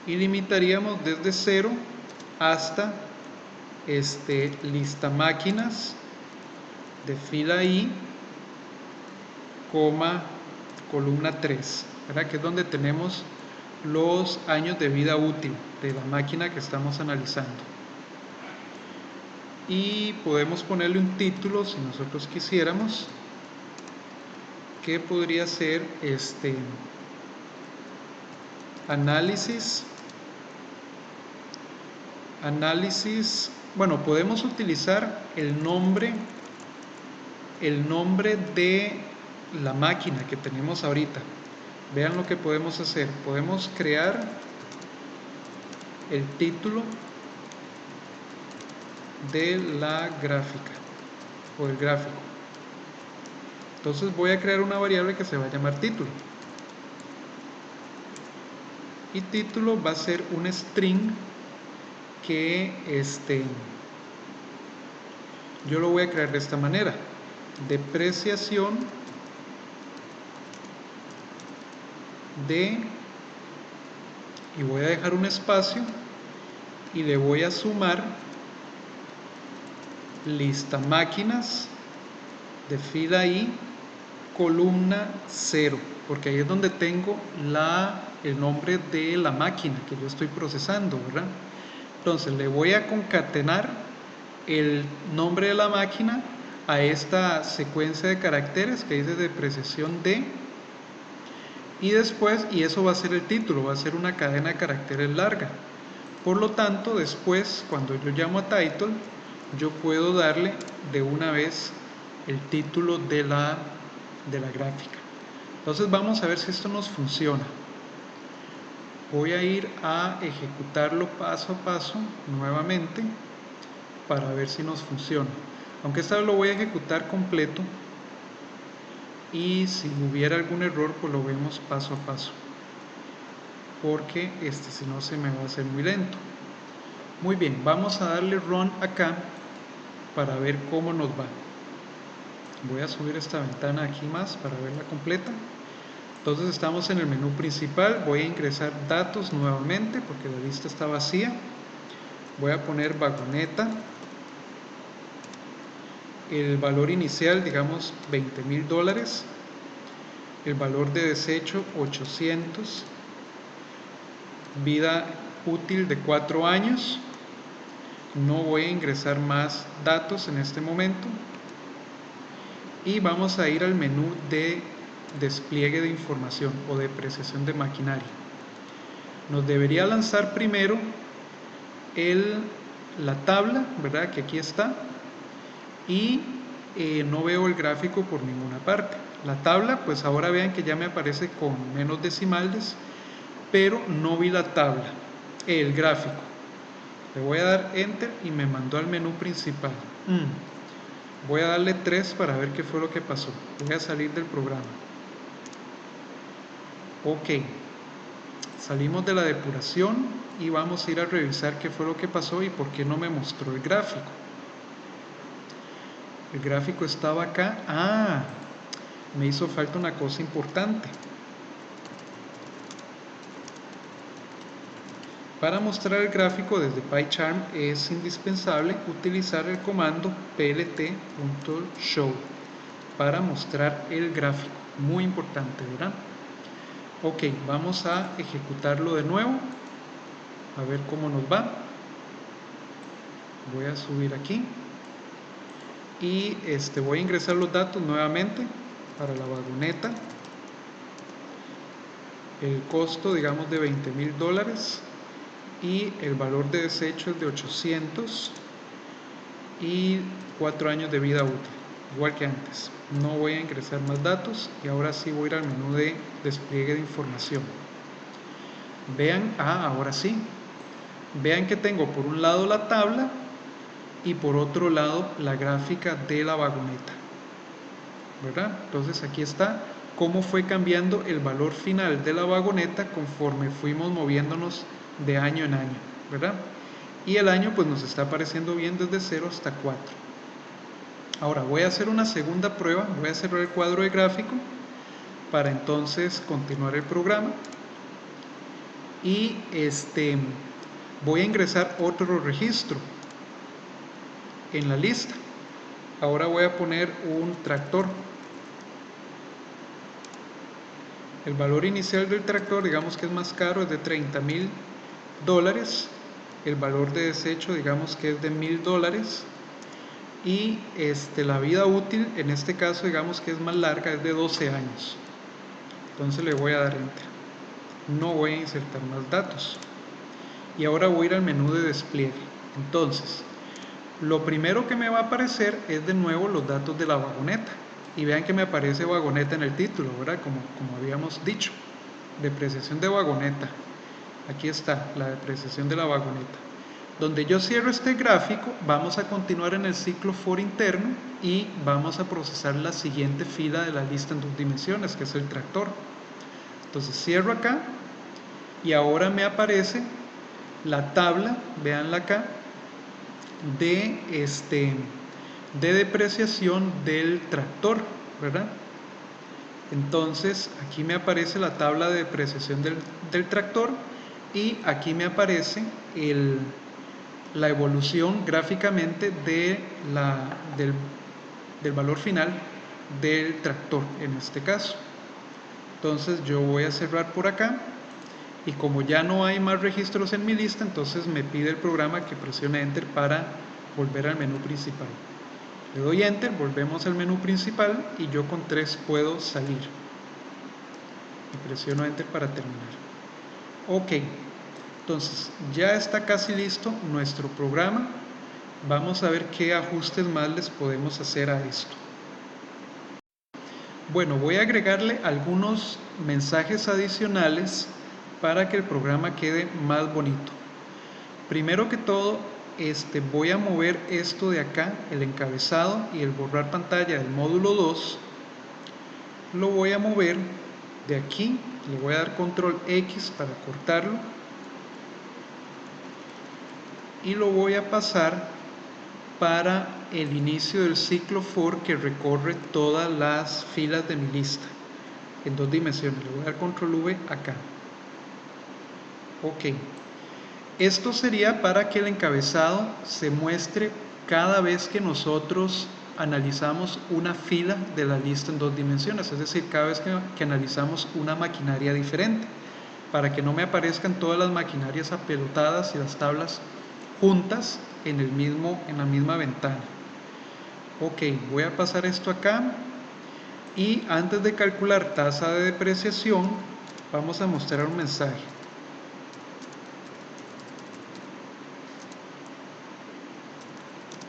y limitaríamos desde 0 hasta lista máquinas de fila I, columna 3, ¿verdad? Que es donde tenemos los años de vida útil de la máquina que estamos analizando. Y podemos ponerle un título si nosotros quisiéramos, que podría ser análisis. Bueno, podemos utilizar el nombre de la máquina que tenemos ahorita. Vean lo que podemos hacer. Podemos crear el título de la gráfica o del gráfico. Entonces voy a crear una variable que se va a llamar título. Y título va a ser un string que yo lo voy a crear de esta manera: depreciación de, y voy a dejar un espacio y le voy a sumar lista máquinas de fila I, columna 0, porque ahí es donde tengo el nombre de la máquina que yo estoy procesando, ¿verdad? Entonces le voy a concatenar el nombre de la máquina a esta secuencia de caracteres que dice depreciación de, y después, y eso va a ser el título, va a ser una cadena de caracteres larga. Por lo tanto, después, cuando yo llamo a title, yo puedo darle de una vez el título de la gráfica. Entonces vamos a ver si esto nos funciona. Voy a ir a ejecutarlo paso a paso nuevamente para ver si nos funciona. Aunque esta vez lo voy a ejecutar completo, y si hubiera algún error pues lo vemos paso a paso, porque si no se me va a hacer muy lento. Muy bien, vamos a darle run acá para ver cómo nos va. Voy a subir esta ventana aquí más para verla completa. Entonces estamos en el menú principal, voy a ingresar datos nuevamente porque la lista está vacía. Voy a poner vagoneta, el valor inicial digamos $20,000, el valor de desecho 800, vida útil de 4 años. No voy a ingresar más datos en este momento y vamos a ir al menú de despliegue de información o depreciación de maquinaria. Nos debería lanzar primero la tabla, ¿verdad? Que aquí está, y no veo el gráfico por ninguna parte. La tabla, pues ahora vean que ya me aparece con menos decimales, pero no vi la tabla, el gráfico. Le voy a dar enter y me mandó al menú principal. Voy a darle 3 para ver qué fue lo que pasó. Voy a salir del programa. Ok, salimos de la depuración y vamos a ir a revisar qué fue lo que pasó y por qué no me mostró el gráfico. El gráfico estaba acá. Me hizo falta una cosa importante. Para mostrar el gráfico desde PyCharm es indispensable utilizar el comando plt.show para mostrar el gráfico. Muy importante, ¿verdad? Ok, vamos a ejecutarlo de nuevo, a ver cómo nos va. Voy a subir aquí y voy a ingresar los datos nuevamente para la vagoneta. El costo, digamos, de $20,000 y el valor de desecho es de 800 y 4 años de vida útil, igual que antes. No voy a ingresar más datos y ahora sí voy a ir al menú de despliegue de información. Vean, ahora sí, vean que tengo por un lado la tabla y por otro lado la gráfica de la vagoneta, ¿verdad? Entonces aquí está cómo fue cambiando el valor final de la vagoneta conforme fuimos moviéndonos de año en año, ¿verdad? Y el año pues nos está apareciendo bien desde 0 hasta 4. Ahora voy a hacer una segunda prueba, voy a cerrar el cuadro de gráfico para entonces continuar el programa y voy a ingresar otro registro en la lista. Ahora voy a poner un tractor. El valor inicial del tractor, digamos que es más caro, es de $30,000. El valor de desecho, digamos que es de $1,000. Y la vida útil, en este caso, digamos que es más larga, es de 12 años. Entonces le voy a dar enter. No voy a insertar más datos. Y ahora voy a ir al menú de despliegue. Entonces, lo primero que me va a aparecer es de nuevo los datos de la vagoneta. Y vean que me aparece vagoneta en el título, ¿verdad? Como habíamos dicho, depreciación de vagoneta. Aquí está la depreciación de la vagoneta. Donde yo cierro este gráfico, vamos a continuar en el ciclo for interno y vamos a procesar la siguiente fila de la lista en 2 dimensiones, que es el tractor. Entonces cierro acá y ahora me aparece la tabla, véanla acá, de depreciación del tractor, ¿verdad? Entonces aquí me aparece la tabla de depreciación del tractor y aquí me aparece la evolución gráficamente del valor final del tractor en este caso. Entonces yo voy a cerrar por acá y como ya no hay más registros en mi lista, entonces me pide el programa que presione Enter para volver al menú principal. Le doy Enter, volvemos al menú principal y yo con 3 puedo salir. Y presiono Enter para terminar. Ok, entonces ya está casi listo nuestro programa. Vamos a ver qué ajustes más les podemos hacer a esto. Bueno, voy a agregarle algunos mensajes adicionales para que el programa quede más bonito. Primero que todo, voy a mover esto de acá, el encabezado y el borrar pantalla del módulo 2. Lo voy a mover de aquí, le voy a dar control X para cortarlo y lo voy a pasar para el inicio del ciclo for que recorre todas las filas de mi lista en 2 dimensiones. Le voy a dar control V acá. Ok, esto sería para que el encabezado se muestre cada vez que nosotros analizamos una fila de la lista en 2 dimensiones, es decir, cada vez que analizamos una maquinaria diferente, para que no me aparezcan todas las maquinarias apelotadas y las tablas juntas en la misma ventana. Ok, voy a pasar esto acá y antes de calcular tasa de depreciación vamos a mostrar un mensaje.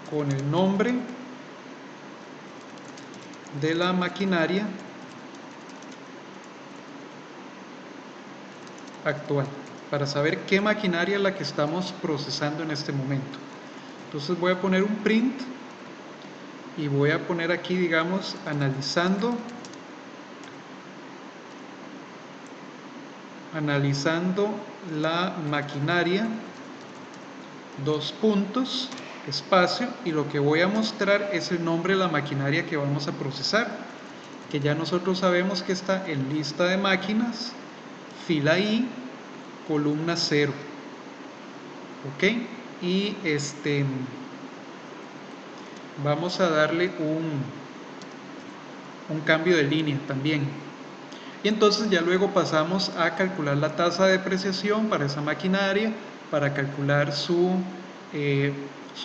Con el nombre de la maquinaria actual, para saber qué maquinaria es la que estamos procesando en este momento. Entonces voy a poner un print y voy a poner aquí, digamos, analizando la maquinaria, 2 puntos, espacio, y lo que voy a mostrar es el nombre de la maquinaria que vamos a procesar, que ya nosotros sabemos que está en lista de máquinas, fila I, columna 0. Ok, y vamos a darle un cambio de línea también. Y entonces ya luego pasamos a calcular la tasa de depreciación para esa maquinaria, para calcular sus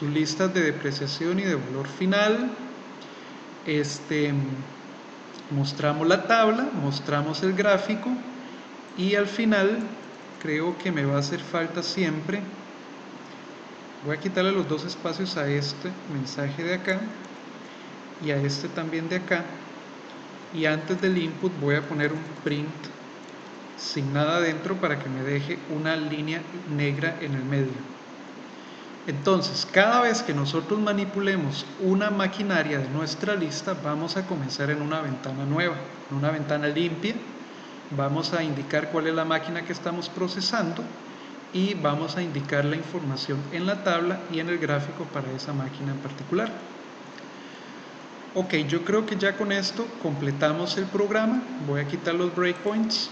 listas de depreciación y de valor final. Mostramos la tabla, mostramos el gráfico y al final creo que me va a hacer falta siempre. Voy a quitarle los 2 espacios a este mensaje de acá y a este también de acá. Y antes del input voy a poner un print sin nada dentro para que me deje una línea negra en el medio. Entonces, cada vez que nosotros manipulemos una maquinaria de nuestra lista, vamos a comenzar en una ventana nueva, en una ventana limpia. Vamos a indicar cuál es la máquina que estamos procesando y vamos a indicar la información en la tabla y en el gráfico para esa máquina en particular. Ok, yo creo que ya con esto completamos el programa. Voy a quitar los breakpoints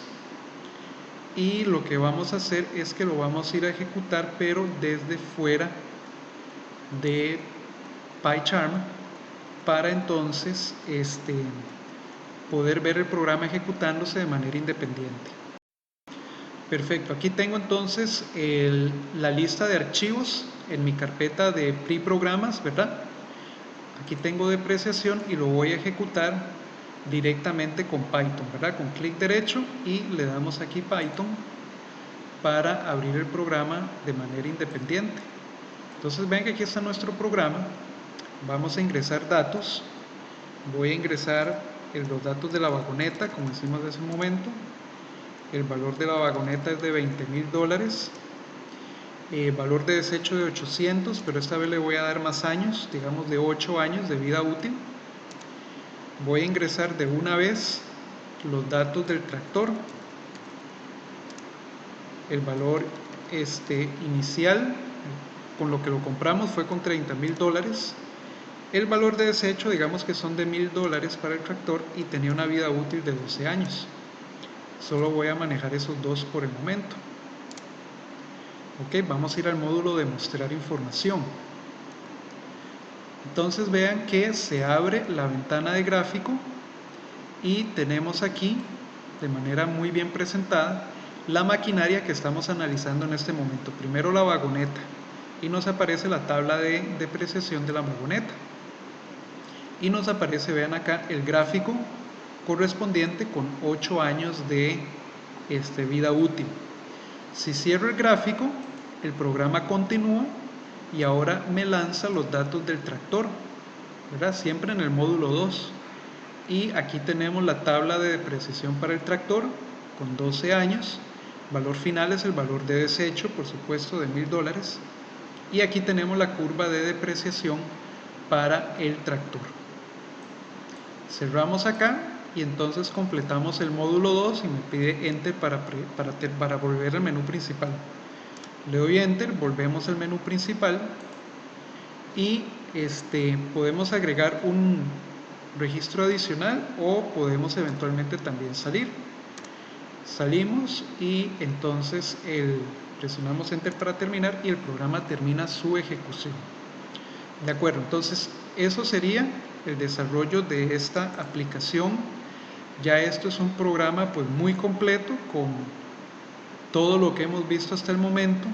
y lo que vamos a hacer es que lo vamos a ir a ejecutar pero desde fuera de PyCharm para entonces poder ver el programa ejecutándose de manera independiente. Perfecto, aquí tengo entonces la lista de archivos en mi carpeta de pre-programas, ¿verdad? Aquí tengo depreciación y lo voy a ejecutar directamente con Python, ¿verdad? Con clic derecho y le damos aquí Python para abrir el programa de manera independiente. Entonces ven que aquí está nuestro programa. Vamos a ingresar datos. Voy a ingresar los datos de la vagoneta, como hicimos hace un momento. El valor de la vagoneta es de $20,000. Valor de desecho de 800, pero esta vez le voy a dar más años, digamos de 8 años de vida útil. Voy a ingresar de una vez los datos del tractor. El valor inicial con lo que lo compramos fue con $30,000. El valor de desecho, digamos que son de $1,000 para el tractor y tenía una vida útil de 12 años. Solo voy a manejar esos dos por el momento. Ok, vamos a ir al módulo de mostrar información. Entonces vean que se abre la ventana de gráfico y tenemos aquí de manera muy bien presentada la maquinaria que estamos analizando en este momento. Primero la vagoneta y nos aparece la tabla de depreciación de la vagoneta y nos aparece, vean acá, el gráfico correspondiente con 8 años de vida útil. Si cierro el gráfico, el programa continúa y ahora me lanza los datos del tractor, ¿verdad? Siempre en el módulo 2. Y aquí tenemos la tabla de depreciación para el tractor con 12 años. Valor final es el valor de desecho, por supuesto, de $1000. Y aquí tenemos la curva de depreciación para el tractor. Cerramos acá y entonces completamos el módulo 2 y me pide Enter para volver al menú principal. Le doy Enter, volvemos al menú principal y podemos agregar un registro adicional o podemos eventualmente también salir. Salimos y entonces presionamos Enter para terminar y el programa termina su ejecución. De acuerdo, entonces eso sería el desarrollo de esta aplicación. Ya esto es un programa pues muy completo con todo lo que hemos visto hasta el momento.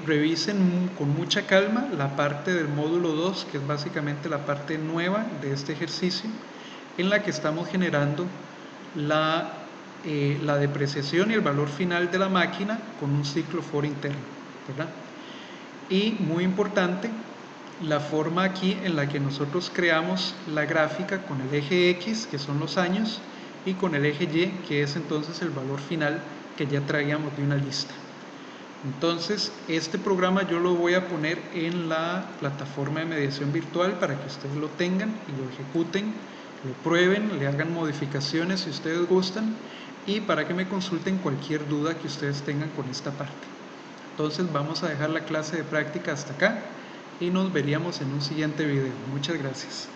Revisen con mucha calma la parte del módulo 2, que es básicamente la parte nueva de este ejercicio, en la que estamos generando la depreciación y el valor final de la máquina con un ciclo for interno, ¿verdad? Y muy importante, la forma aquí en la que nosotros creamos la gráfica con el eje X, que son los años, y con el eje Y, que es entonces el valor final que ya traíamos de una lista. Entonces este programa yo lo voy a poner en la plataforma de mediación virtual para que ustedes lo tengan y lo ejecuten, lo prueben, le hagan modificaciones si ustedes gustan y para que me consulten cualquier duda que ustedes tengan con esta parte. Entonces vamos a dejar la clase de práctica hasta acá y nos veríamos en un siguiente video. Muchas gracias.